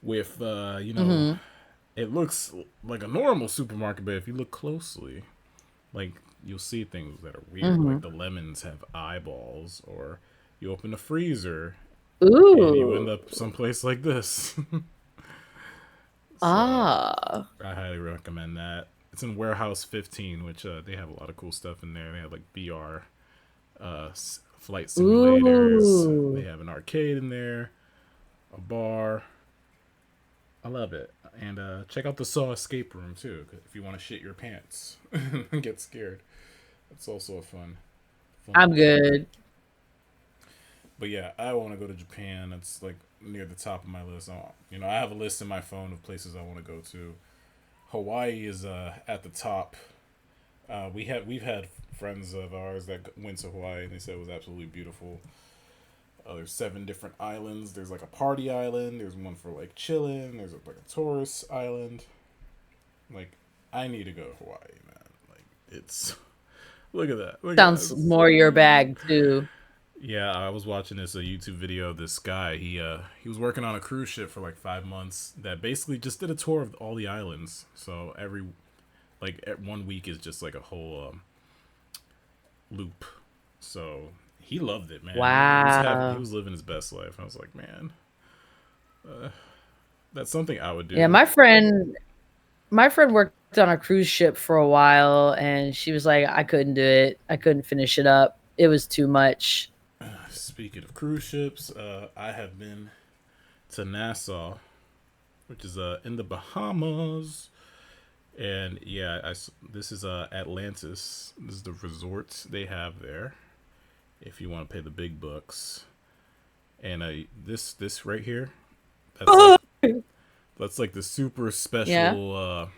with mhm. it looks like a normal supermarket, but if you look closely, like you'll see things that are weird. Like Mhm. the lemons have eyeballs, or you open the freezer and you end Ooh. up someplace like this. So Ah. I highly recommend that. It's in Warehouse 15, which they have a lot of cool stuff in there. They have like VR flight simulators. They Ooh. have an arcade in there, a bar. I love it. And check out the Saw escape room too, if you want to shit your pants and get scared. It's also a fun I'm little thing. good. But yeah, I want to go to Japan. It's like near the top of my list. I have a list in my phone of places I want to go to. Hawaii is at the top. We've had friends of ours that went to Hawaii and they said it was absolutely beautiful. There's 7 different islands. There's like a party island. There's one for like chilling. There's like a tourist island. Like, I need to go to Hawaii, man. Like, it's look at that. Look at that. Sounds more your bag too. Yeah, I was watching this YouTube video of this guy. He was working on a cruise ship for like 5 months that basically just did a tour of all the islands. So one week is just like a whole loop. So he loved it, man. He Wow. was living his best life. I was like, man, that's something I would Yeah, do. my friend worked on a cruise ship for a while, and she was like, I couldn't do it. I couldn't finish it up. It was too much. Speaking of cruise ships, I have been to Nassau, which is in the Bahamas. And yeah, this is Atlantis. This is the resort they have there. If you want to pay the big bucks, and this right here, that's like that's like the super Yeah. special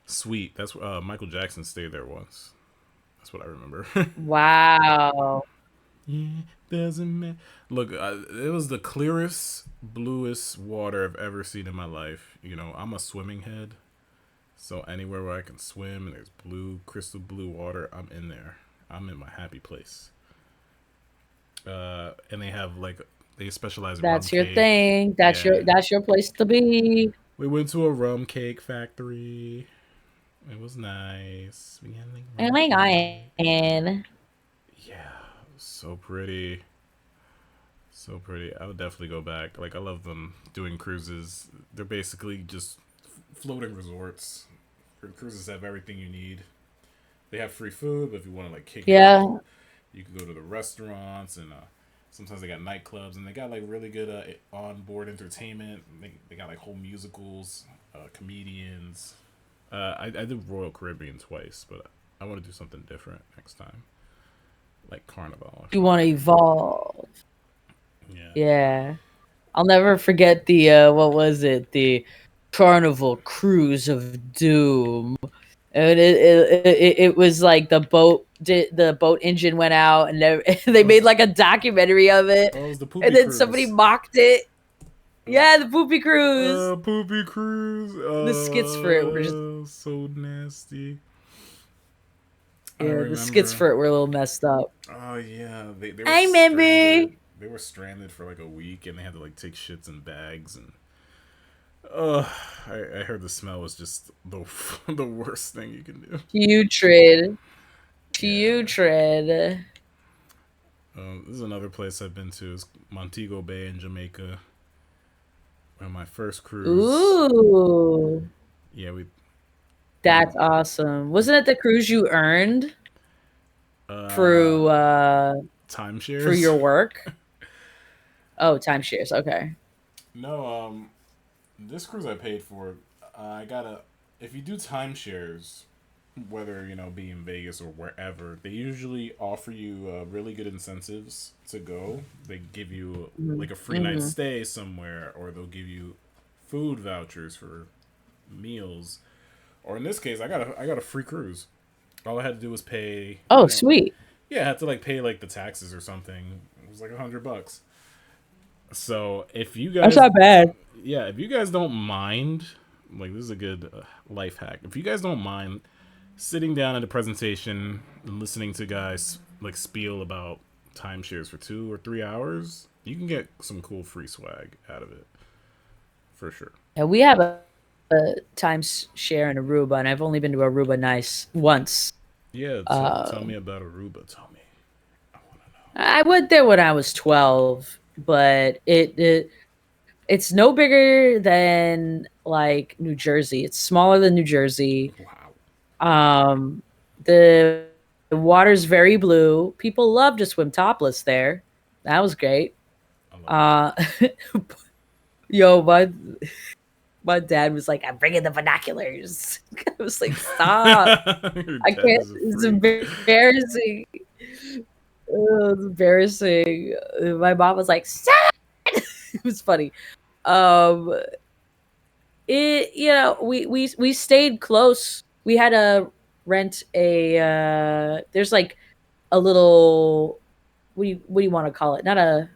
suite. That's Michael Jackson stayed there once. That's what I remember. Wow. Yeah, doesn't matter. Look, it was the clearest, bluest water I've ever seen in my life. I'm a swimming head. So anywhere where I can swim and there's blue, crystal blue water, I'm in there. I'm in my happy place. And they have like they specialize in rum That's your cake. thing. Yeah. That's your place to be. We went to a rum cake factory. It was nice. We had like Oh rum my cake. god. Yeah, so pretty. So pretty. I would definitely go back. Like I love them doing cruises. They're basically just floating resorts. Cruises have everything you need. They have free food, but if you want to like kick it, Yeah. you can go to the restaurants and sometimes they got nightclubs and they got like really good onboard entertainment. They got like whole musicals, comedians. I did Royal Caribbean twice, but I want to do something different next time, like Carnival. You want to evolve. Yeah. Yeah. I'll never forget the what was it? The Carnival Cruise of Doom. And it was like the boat engine went out and they made like a documentary of it. Oh, it was the poopy And then cruise. somebody mocked it. Yeah, the poopy cruise. Poopy cruise. The skits for it were just so nasty. the skits for it were a little messed up. Oh yeah, they were I remember. stranded. They were stranded for like a week, and they had to like take shits in bags, and I heard the smell was just the the worst thing you can do. Putrid. This is another place I've been to. Is Montego Bay in Jamaica. On my first cruise. Ooh. Yeah, That's awesome. Wasn't it the cruise you earned through timeshares for your work? Oh, timeshares. Okay. No, this cruise I paid for. I gotta. If you do timeshares, whether be in Vegas or wherever, they usually offer you really good incentives to go. They give you like a free night stay somewhere, or they'll give you food vouchers for meals. Or in this case, I got a free cruise. All I had to do was pay. Oh, sweet. Yeah, I had to like pay like the taxes or something. It was like $100. So if you guys, That's not bad. Yeah, if you guys don't mind, like this is a good life hack. If you guys don't mind sitting down at a presentation and listening to guys like spiel about timeshares for 2 or 3 hours, you can get some cool free swag out of it, for sure. Yeah, we have a timeshare in Aruba, and I've only been to Aruba once. Yeah, tell me about Aruba. Tell me. I want to know. I went there when I was 12, but it's no bigger than like New Jersey. It's smaller than New Jersey. Wow. The water's very blue. People love to swim topless there. That was great. Yo, my dad was like, "I'm bringing the binoculars." I was like, "Stop! I can't." It's embarrassing. It's embarrassing. My mom was like, "Stop!" It was funny. We stayed close. We had to rent a. There's like a little. What do you want to call it? Not a.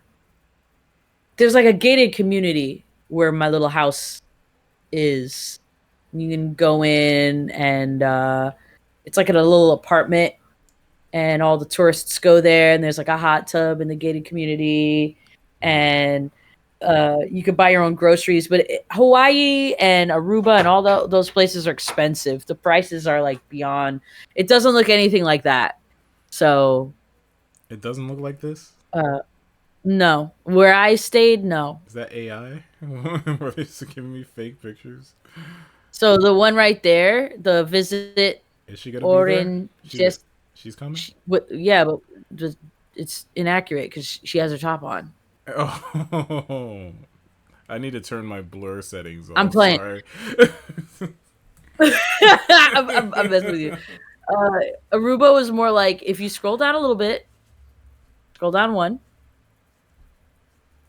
There's like a gated community where my little house is. You can go in and it's like in a little apartment, and all the tourists go there, and there's like a hot tub in the gated community, and you can buy your own groceries. But Hawaii and Aruba and all those places are expensive. The prices are like beyond. It doesn't look anything like that. So it doesn't look like this. No, where I stayed, no. Is that AI? Were they just giving me fake pictures? So the one right there, the visit. Is she gonna be there? She's coming. But just it's inaccurate because she has her top on. Oh, I need to turn my blur settings off. I'm playing. Sorry. I'm messing with you. Aruba was more like if you scroll down a little bit, scroll down one.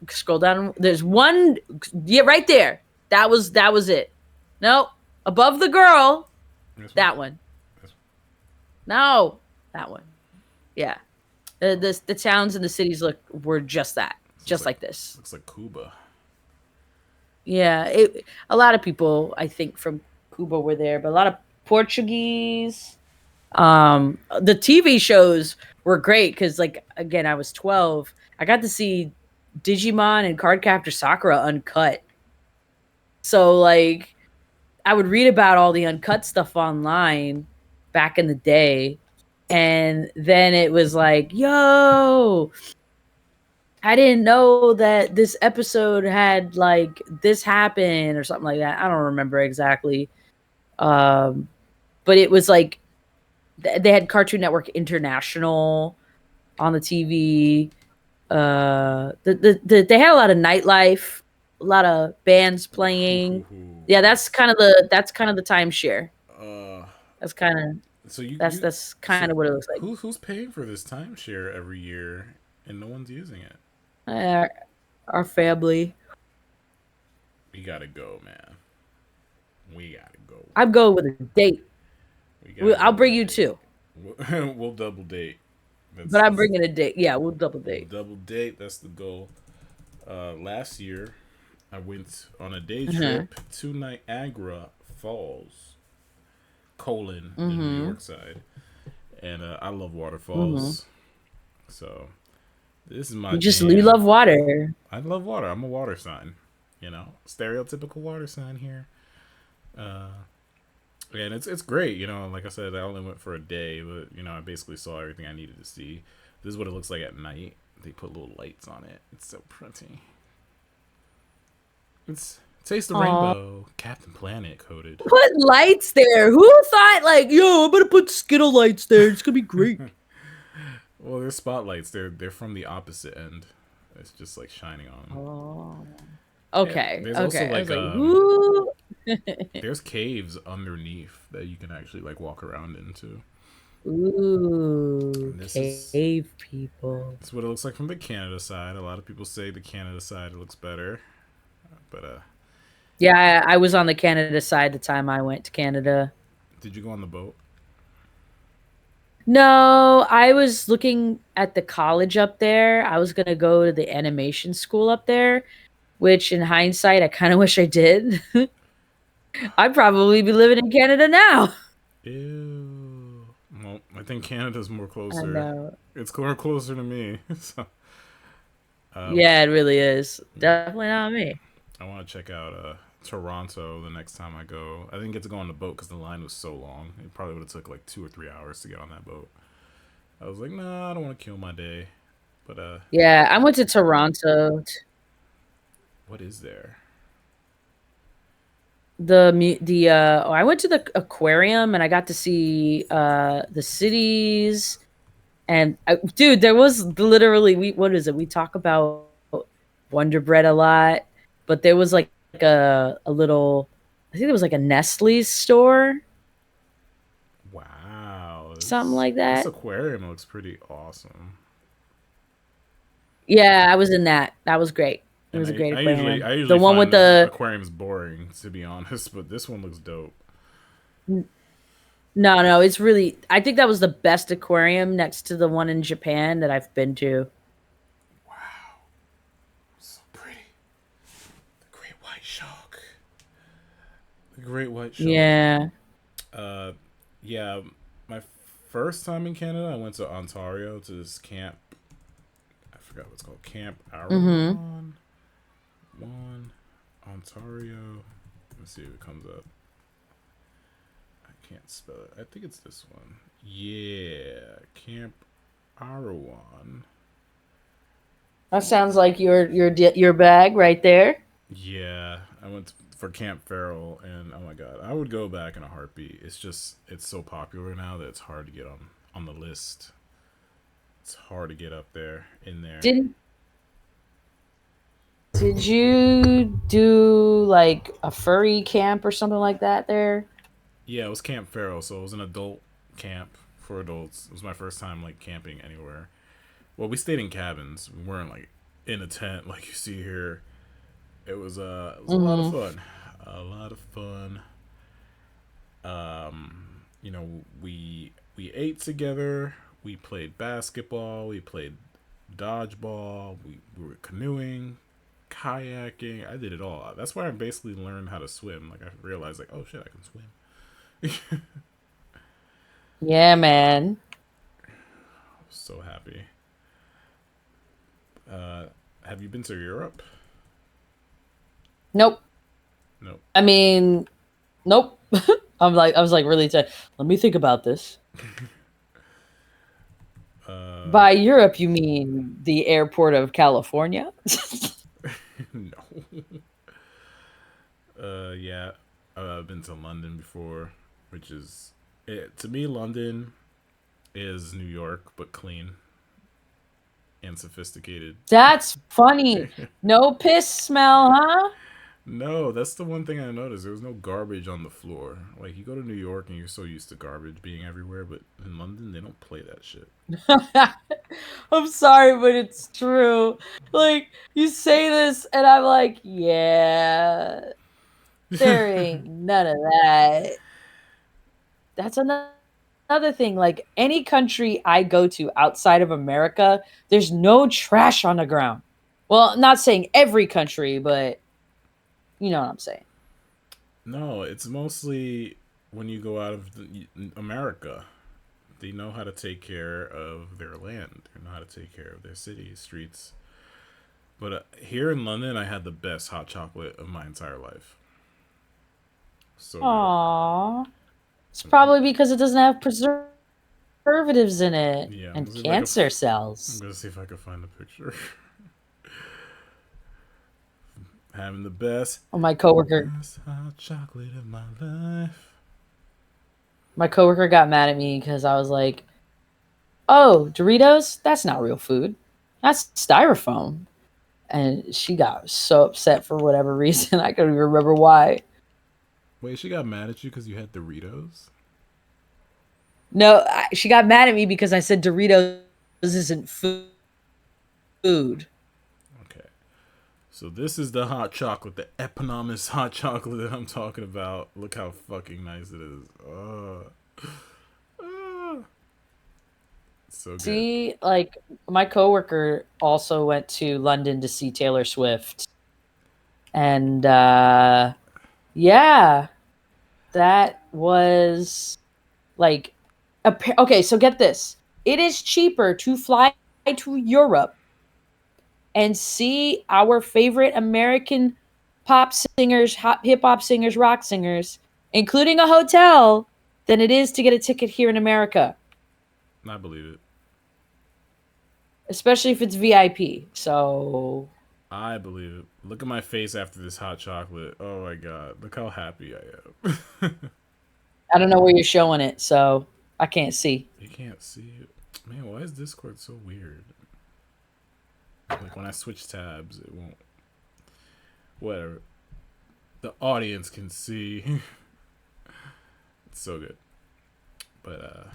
Scroll down. There's one. Yeah, right there. That was it. No, above the girl. That one. No, that one. Yeah, the towns and the cities were just that, just like this. Looks like Cuba. Yeah, a lot of people I think from Cuba were there, but a lot of Portuguese. The TV shows were great because, like, again, I was 12. I got to see Digimon and Cardcaptor Sakura uncut. So, like, I would read about all the uncut stuff online back in the day. And then it was like, yo, I didn't know that this episode had like this happen or something like that. I don't remember exactly. But it was like they had Cartoon Network International on the TV. They had a lot of nightlife, a lot of bands playing. Yeah, that's kind of the timeshare. Uh, That's kind of so you that's kind of what it looks like. who's paying for this timeshare every year and no one's using it? Uh, our family. We gotta go, man. We gotta go. I'm going with a date. We gotta I'll go bring on a you date. too, We'll double date. but I'm bringing a date. Yeah, we'll double we'll date. double date. That's the goal. Last year, I went on a day Mm-hmm. trip to Niagara Falls, the New York side, and I love waterfalls. So this is my You love water. I love water. I'm a water sign. Stereotypical water sign here. And it's great. Like I said, I only went for a day, but I basically saw everything I needed to see. This is what it looks like at night. They put little lights on it. It's so pretty. It's Taste the Rainbow, Captain Planet coated. Put lights there. Who thought like, yo, I'm gonna put Skittle lights there. It's gonna be great. Well, they're spotlights. They're from the opposite end. It's just like shining on them. Oh. Okay. There's Okay. also I was like like, who? there's caves underneath that you can actually like walk around into. Ooh, This cave people. That's what it looks like from the Canada side. A lot of people say the Canada side looks better, but Yeah, I was on the Canada side the time I went to Canada. did you go on the boat? No, I was looking at the college up there. I was gonna go to the animation school up there, which in hindsight, I kind of wish I did. I'd probably be living in Canada now. Ew. Well, I think Canada's more I closer. know. It's more closer to me. So, Yeah, it really is. Definitely not me. I want to check out Toronto the next time I go. I didn't get to go on the boat because the line was so long. It probably would have took like 2 or 3 hours to get on that boat. I was like, nah, I don't want to kill my day. But Yeah, I went to Toronto. what is there? I went to the aquarium and I got to see the cities. And dude, there was literally what is it? We talk about Wonder Bread a lot, but there was like a little, I think there was like a Nestle's store, Wow. something like This that. aquarium looks pretty awesome. Yeah, I was in that. That was great. It was a great I aquarium. usually The one find with the aquariums boring, to be honest, but this one looks dope. no, it's really. I think that was the best aquarium next to the one in Japan that I've been to. Wow. So pretty. The great white shark. The great white shark. Yeah. Yeah, my first time in Canada, I went to Ontario to this camp. I forgot what it's called. Camp Arawan. Ontario. Let's see if it comes up. I can't spell it. I think it's this one. Yeah, Camp Arawan. That sounds like your bag right there. Yeah, I went for Camp Farrell, and oh my god, I would go back in a heartbeat. It's so popular now that it's hard to get on the list. It's hard to get up there in there. Did you do like a furry camp or something like that there? Yeah, it was Camp Farrell, so it was an adult camp for adults. It was my first time like camping anywhere. Well, we stayed in cabins. We weren't like in a tent like you see here. It was a lot of fun. A lot of fun. We ate together. We played basketball. We played dodgeball. We were canoeing. kayaking. I did it all. That's why I basically learned how to swim. Like I realized, like, oh shit, I can swim. Yeah, man. So happy. Have you been to Europe? Nope. No. I mean, nope. I was like, really? Let me think about this. By Europe, you mean the airport of California? No. Yeah. I've been to London before, which is to me, London is New York but clean and sophisticated. That's funny. No piss smell, huh? No, that's the one thing I noticed. There was no garbage on the floor. Like you go to New York and you're so used to garbage being everywhere, but in London they don't play that shit. I'm sorry, but it's true. Like, you say this, and I'm like, yeah, there ain't none of that. That's another thing. Like, any country I go to outside of America, there's no trash on the ground. Well, I'm not saying every country, but you know what I'm saying. No, it's mostly when you go out of America. They know how to take care of their land. They know how to take care of their cities, streets. But here in London, I had the best hot chocolate of my entire life. So good. Aww. It's probably because it doesn't have preservatives in it Yeah, I'm and gonna see if I can. cancer I'm cells. gonna see if I can find a picture. Having the best, Oh, my coworker best hot chocolate of my life. My coworker got mad at me because I was like, "Oh, Doritos? That's not real food. That's styrofoam." And she got so upset for whatever reason. I can't even remember why. Wait, she got mad at you because you had Doritos? No, she got mad at me because I said Doritos isn't food. Okay. So this is the hot chocolate, the eponymous hot chocolate that I'm talking about. Look how fucking nice it is. So good. See, like, my coworker also went to London to see Taylor Swift. And yeah, that was like okay, so get this. It is cheaper to fly to Europe and see our favorite American pop singers, hip hop singers, rock singers, including a hotel, than it is to get a ticket here in America, I believe it. especially if it's VIP. So, I believe it. Look at my face after this hot chocolate. Oh my god. Look how happy I am. I don't know where you're showing it, so I can't see. You can't see it. Man, why is Discord so weird? Like when I switch tabs, it won't. Whatever. The audience can see. It's so good. But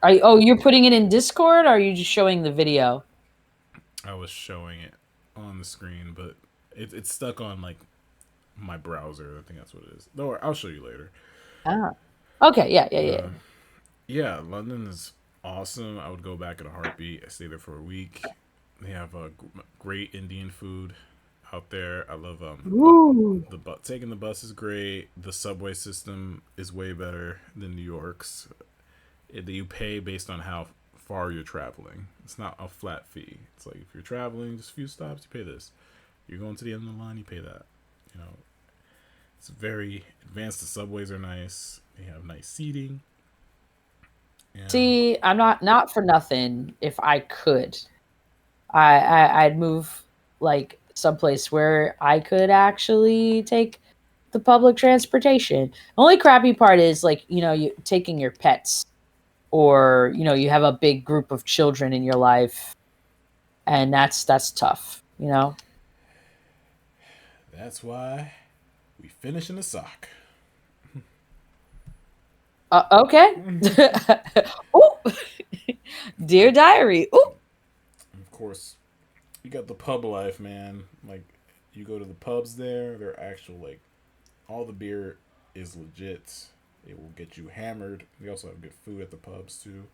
You're putting it in Discord, or are you just showing the video? I was showing it on the screen, but it's stuck on like my browser. I think that's what it is. Don't worry, I'll show you later. Ah. Okay, yeah. Yeah, London is awesome. I would go back in a heartbeat. I stay there for a week. They have great Indian food out there. I love Woo. taking the bus is great. The subway system is way better than New York's. You pay based on how far you're traveling. It's not a flat fee. It's like if you're traveling just a few stops, you pay this. You're going to the end of the line, you pay that. You know, it's very advanced. The subways are nice. They have nice seating. And See, I'm not for nothing. If I could, I'd move like someplace where I could actually take the public transportation. The only crappy part is like, you taking your pets, or you have a big group of children in your life, and that's tough. that's why we finish in a sock. Okay. Ooh. Dear diary. Ooh. And of course, you got the pub life, man. Like, you go to the pubs there, they're actual, like, all the beer is legit. It will get you hammered. They also have good food at the pubs, too.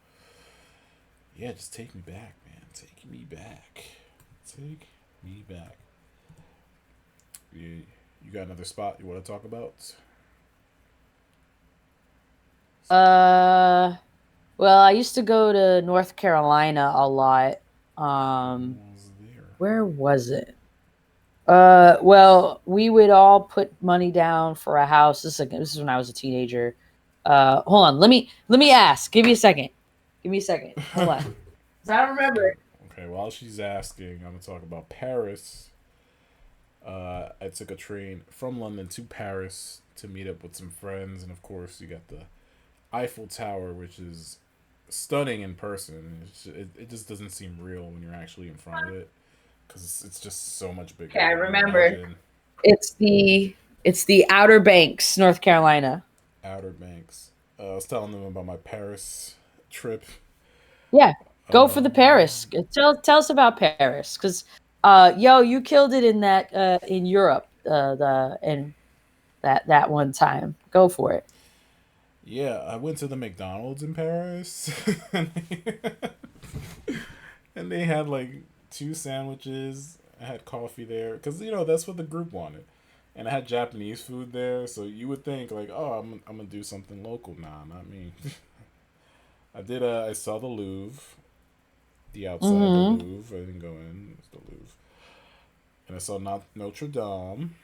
Yeah, just take me back, man. Take me back. Take me back. You got another spot you want to talk about? Uh, well, I used to go to North Carolina a lot. Who Um, was there? where was it? Well, we would all put money down for a house. This is when I was a teenager. Hold on. Let me ask. Give me a second. Give me a second. Hold on. 'Cause I don't remember. Okay, while she's asking, I'm gonna talk about Paris. I took a train from London to Paris to meet up with some friends, and of course, you got the Eiffel Tower, which is stunning in person. It just doesn't seem real when you're actually in front of it because it's just so much bigger Okay, I than you remember. imagine. It's the Outer Banks, North Carolina. Outer Banks. I was telling them about my Paris trip. Yeah, go for Uh, the Paris. Tell us about Paris, because you killed it in that in Europe the in that one time. Go for it. yeah, I went to the McDonald's in Paris, and they had like two sandwiches. I had coffee there because that's what the group wanted, and I had Japanese food there. So you would think like, oh, I'm gonna do something local. Nah, not me. I did. I saw the Louvre, the outside of the Mm-hmm. Louvre. I didn't go in. It's the Louvre, and I saw Notre Dame,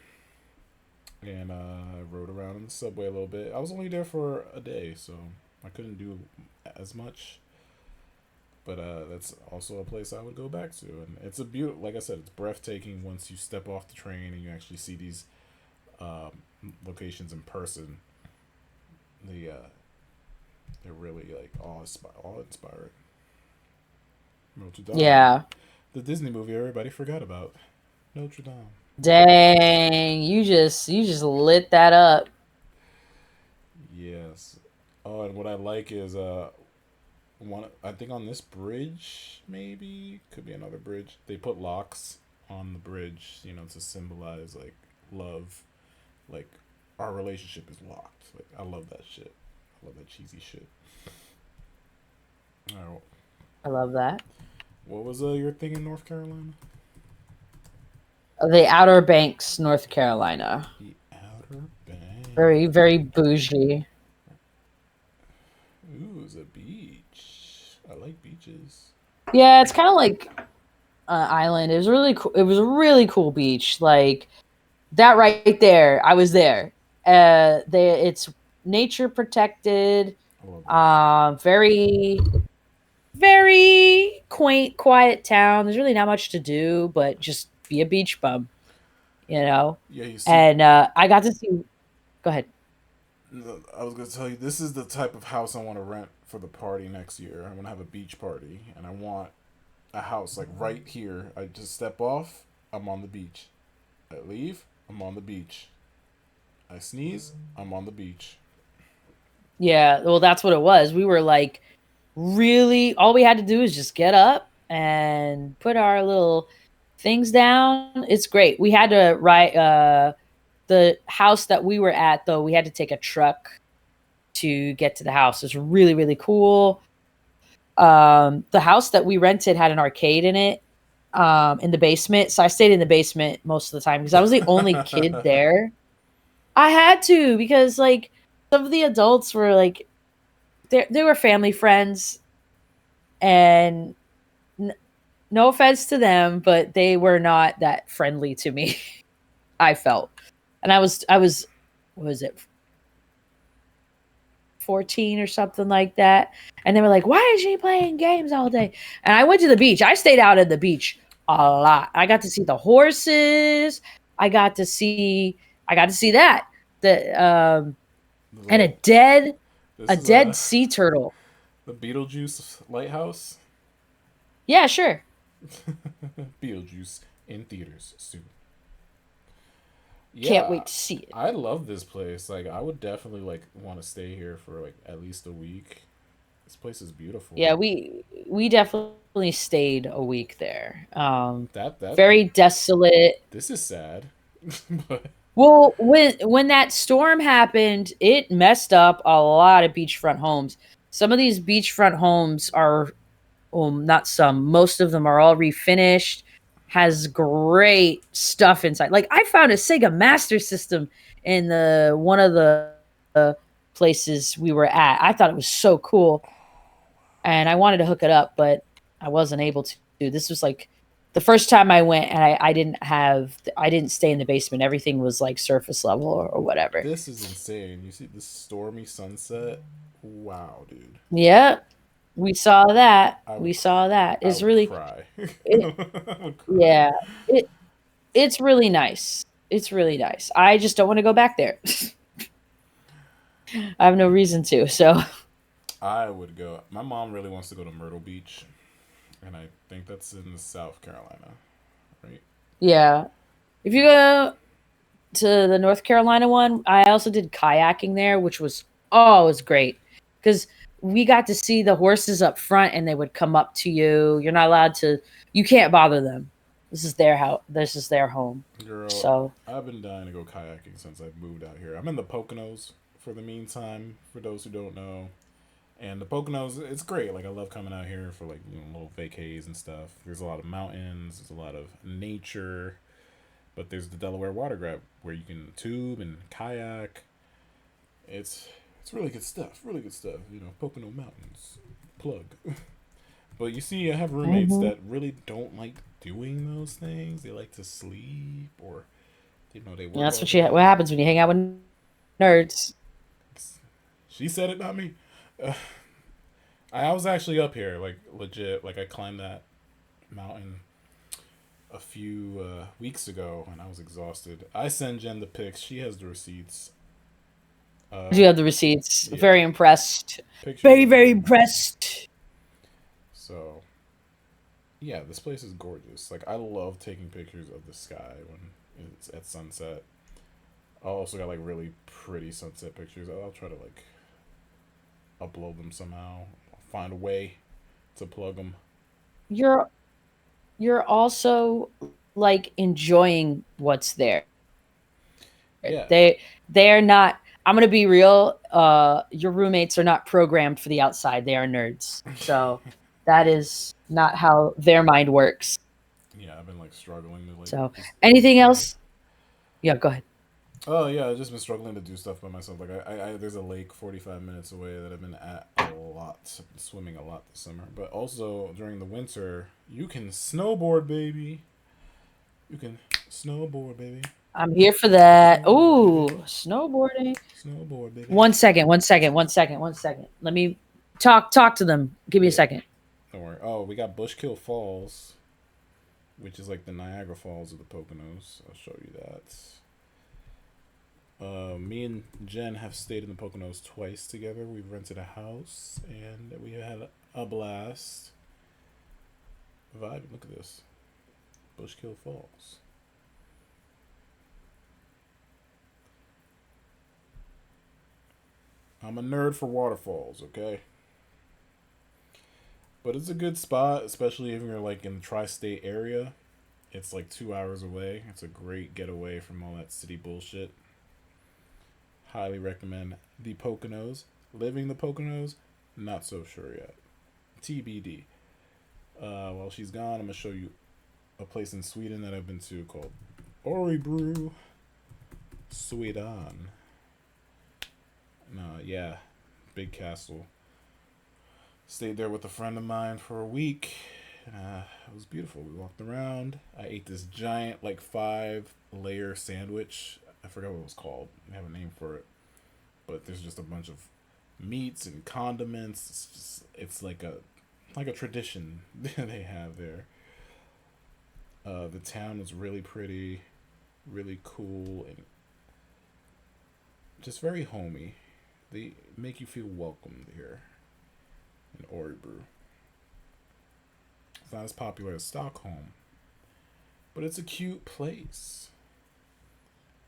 and I rode around in the subway a little bit. I was only there for a day, so I couldn't do as much. But that's also a place I would go back to, and it's a beautiful. Like I said, it's breathtaking once you step off the train and you actually see these um, locations in person. They they're really like awe inspiring. Notre Dame, Yeah. the Disney movie everybody forgot about. Notre Dame. Dang, you just lit that up. Yes. Oh, and what I like is one. I think on this bridge, maybe could be another bridge. They put locks on the bridge, to symbolize like love, like our relationship is locked. Like I love that shit. I love that cheesy shit. All right, I love that. what was your thing in North Carolina? The Outer Banks, North Carolina. The Outer Very, Banks. very bougie. Ooh, it's a beach. I like beaches. Yeah, it's kind of like an island. It was really cool. It was a really cool beach. Like that right there. I was there. It's nature protected. I love that. Very, very quaint, quiet town. There's really not much to do, but just be a beach bum, you know. Yeah, you see, And I got to see. Go ahead. I was gonna tell you this is the type of house I want to rent for the party next year. I want to have a beach party, and I want a house like right here. I just step off, I'm on the beach. I leave, I'm on the beach. I sneeze, I'm on the beach. Yeah, well, that's what it was. We were like, really, all we had to do is just get up and put our little things down. It's great. We had to ride the house that we were at, though. We had to take a truck to get to the house. It's really, really cool. The house that we rented had an arcade in it, in the basement. So I stayed in the basement most of the time because I was the only kid there. I had to, because like some of the adults were like they were family friends, and no offense to them, but they were not that friendly to me. I felt, and I was what was it, 14 or something like that, and they were like, "Why is she playing games all day?" And I went to the beach. I stayed out at the beach a lot. I got to see the horses. I got to see. I got to see that the The and little, a this is dead sea turtle. the Beetlejuice lighthouse. Yeah, sure. Beetlejuice in theaters soon. Can't Yeah, wait to see it. I love this place. Like, I would definitely like want to stay here for like at least a week. This place is beautiful. Yeah, we definitely stayed a week there. That Very desolate. this is sad, but Well, when that storm happened, it messed up a lot of beachfront homes. Some of these beachfront homes are, not some, most of them are all refinished. has great stuff inside. Like I found a Sega Master System in the one of the places we were at. I thought it was so cool, and I wanted to hook it up, but I wasn't able to. This was like the first time I went, and I didn't stay in the basement. Everything was like surface level or whatever. This is insane. You see this stormy sunset? Wow, dude. Yeah, we saw that. I We would, saw that. I It's would really, cry. it, I would cry. yeah. It's really nice. It's really nice. I just don't want to go back there. I have no reason to. So I would go. My mom really wants to go to Myrtle Beach, and I think that's in South Carolina, right? yeah, if you go to the North Carolina one, I also did kayaking there, which was it was great because we got to see the horses up front, and they would come up to you. You're not allowed to. You can't bother them. This is their house. This is their home. Girl, So I've been dying to go kayaking since I've moved out here. I'm in the Poconos for the meantime, for those who don't know. And the Poconos, it's great. Like, I love coming out here for, like, little vacays and stuff. There's a lot of mountains, there's a lot of nature. But there's the Delaware Water Grab where you can tube and kayak. It's really good stuff. Really good stuff. Pocono Mountains. Plug. But you see, I have roommates that really don't like doing those things. They like to sleep, or they work. yeah, that's what happens when you hang out with nerds. She said it, not me. I was actually up here, like legit. Like I climbed that mountain a few weeks ago, and I was exhausted. I send Jen the pics. She has the receipts. You have the receipts. Yeah. Very impressed. Pictures Very, of very them. impressed. So, yeah, this place is gorgeous. Like, I love taking pictures of the sky when it's at sunset. I also got, like, really pretty sunset pictures. I'll try to, like, upload them somehow. Find a way to plug them. You're also like enjoying what's there. Yeah. They're not. I'm gonna be real. Your roommates are not programmed for the outside. They are nerds. So that is not how their mind works. Yeah, I've been, like, struggling to, like... So anything else? Yeah, go ahead. Oh, yeah, I've just been struggling to do stuff by myself. Like, I there's a lake 45 minutes away that I've been at a lot. I've been swimming a lot this summer. But also, during the winter, you can snowboard, baby. You can snowboard, baby. I'm here for that. Ooh, snowboarding. Snowboard, baby. One second. Let me talk to them. Give me a second. Don't worry. Oh, we got Bushkill Falls, which is like the Niagara Falls of the Poconos. I'll show you that. Me and Jen have stayed in the Poconos twice together. We've rented a house, and we had a blast. Vibe. Look at this. Bushkill Falls. I'm a nerd for waterfalls, okay? But it's a good spot, especially if you're like in the tri-state area. It's like 2 hours away. It's a great getaway from all that city bullshit. Highly recommend the Poconos. Living the Poconos, not so sure yet. TBD. While she's gone, I'm going to show you a place in Sweden that I've been to called Örebro, Sweden. Yeah, big castle. Stayed there with a friend of mine for a week. It was beautiful. We walked around. I ate this giant, like, 5-layer sandwich. I forgot what it was called. I have a name for it. But there's just a bunch of meats and condiments. It's like a tradition they have there. The town was really pretty, really cool, and just very homey. They make you feel welcomed here in Örebro. It's not as popular as Stockholm, but it's a cute place.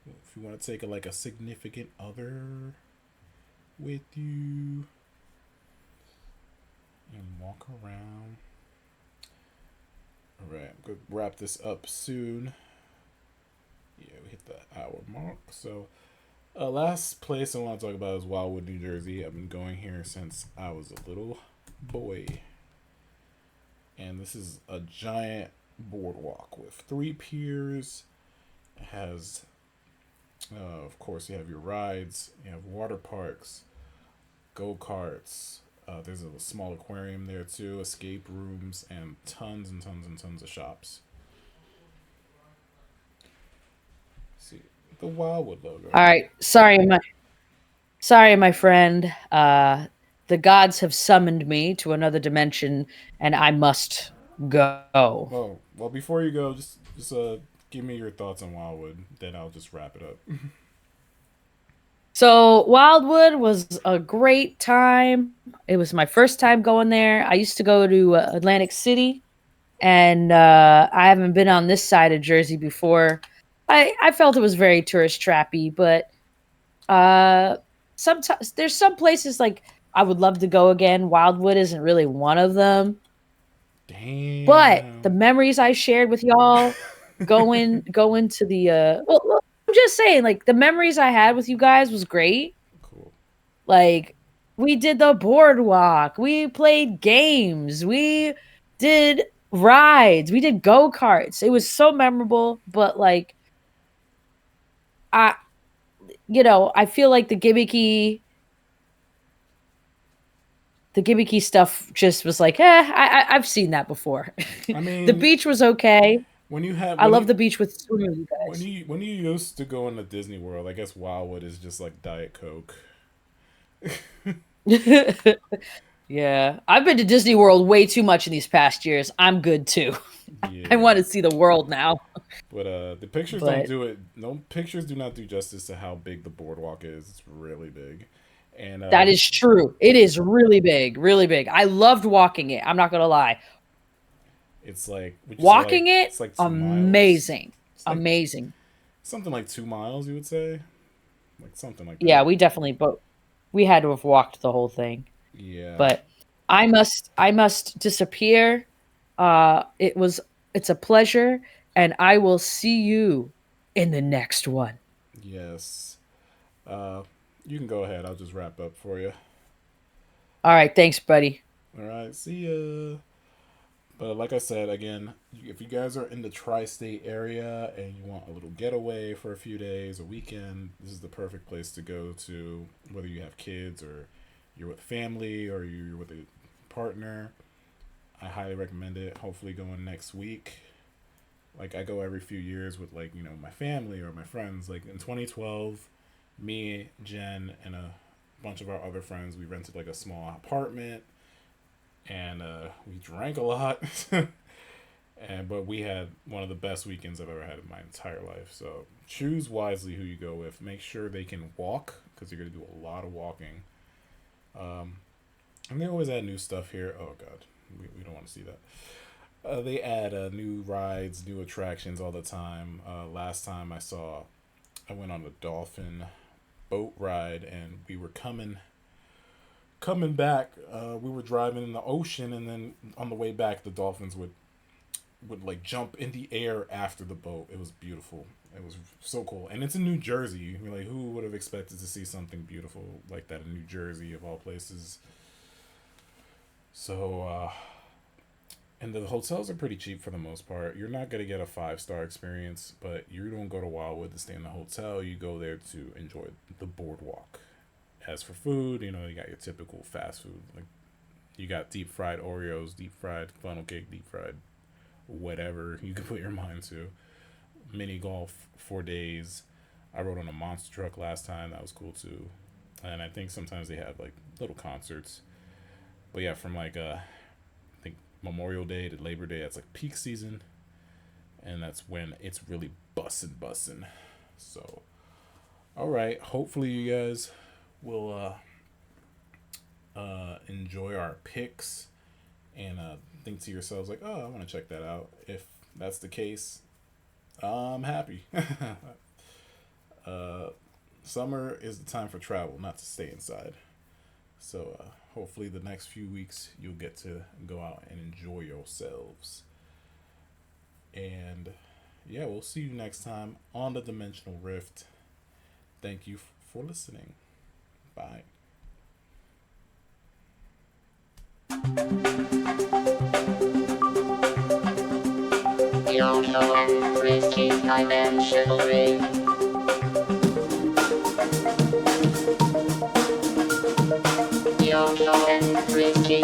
If you want to take a significant other with you and walk around. Alright, I'm going to wrap this up soon. Yeah, we hit the hour mark. So, last place I want to talk about is Wildwood, New Jersey. I've been going here since I was a little boy. And this is a giant boardwalk with 3 piers. It has, of course, you have your rides, you have water parks, go karts. There's a small aquarium there too, escape rooms, and tons and tons and tons of shops. See the Wildwood logo. All right. Sorry, my friend. The gods have summoned me to another dimension, and I must go. Well, before you go, just give me your thoughts on Wildwood. Then I'll just wrap it up. So Wildwood was a great time. It was my first time going there. I used to go to Atlantic City, and I haven't been on this side of Jersey before. I felt it was very tourist trappy, but uh, sometimes there's some places like I would love to go again. Wildwood isn't really one of them. But the Damn. memories I shared with y'all going to the well, I'm just saying, like, the memories I had with you guys was great. Cool. Like, we did the boardwalk, we played games, we did rides, we did go-karts. It was so memorable, but like I I feel like the gimmicky stuff just was like, I've seen that before. I The mean, beach was okay. when you have I love the beach with swimming with you guys. when you used to go into Disney World, I guess Wildwood is just like Diet Coke. Yeah, I've been to Disney World way too much in these past years. I'm good too. I Yeah. want to see the world now. But the pictures don't But do it. No pictures do not do justice to how big the boardwalk is. It's really big, and that is true. It is really big, really big. I loved walking it. I'm not gonna lie. it's like would you say like Walking it, it's like 2 miles. amazing, It's like amazing. something like 2 miles. You would say like something like Yeah, that. we definitely, but we had to have walked the whole thing. Yeah. But I must disappear. It's a pleasure, and I will see you in the next one. Yes. Uh, you can go ahead. I'll just wrap up for you. All right, thanks, buddy. All right. See ya. But like I said, again, if you guys are in the tri-state area and you want a little getaway for a few days, a weekend, this is the perfect place to go to. Whether you have kids or you're with family or you're with a partner, I highly recommend it. Hopefully, going next week. Like I go every few years with like my family or my friends. Like in 2012, me, Jen, and a bunch of our other friends, we rented like a small apartment and we drank a lot. But we had one of the best weekends I've ever had in my entire life. So choose wisely who you go with. Make sure they can walk because you're gonna do a lot of walking. And they always add new stuff here. Oh god, we don't want to see that. They add new rides, new attractions all the time. Last time I went on a dolphin boat ride, and we were coming back. We were driving in the ocean, and then on the way back, the dolphins would like jump in the air after the boat. It was beautiful. It was so cool, and it's in New Jersey. You're like, who would have expected to see something beautiful like that in New Jersey of all places? So, and the hotels are pretty cheap for the most part. You're not gonna get a 5-star experience, but you don't go to Wildwood to stay in the hotel. You go there to enjoy the boardwalk. As for food, you got your typical fast food. Like you got deep fried Oreos, deep fried funnel cake, deep fried whatever you can put your mind to. Mini golf 4 days. I rode on a monster truck last time. That was cool too. And I think sometimes they have like little concerts. But yeah, from like I think Memorial Day to Labor Day, that's like peak season, and that's when it's really bussin'. So, all right. Hopefully you guys will enjoy our picks and think to yourselves like, oh, I want to check that out. If that's the case, I'm happy. Summer is the time for travel, not to stay inside. So hopefully the next few weeks you'll get to go out and enjoy yourselves. And yeah, we'll see you next time on the Dimensional Rift. Thank you for listening. Bye. Yoko and Frisky Dimensional Rift. Yoko and Frisky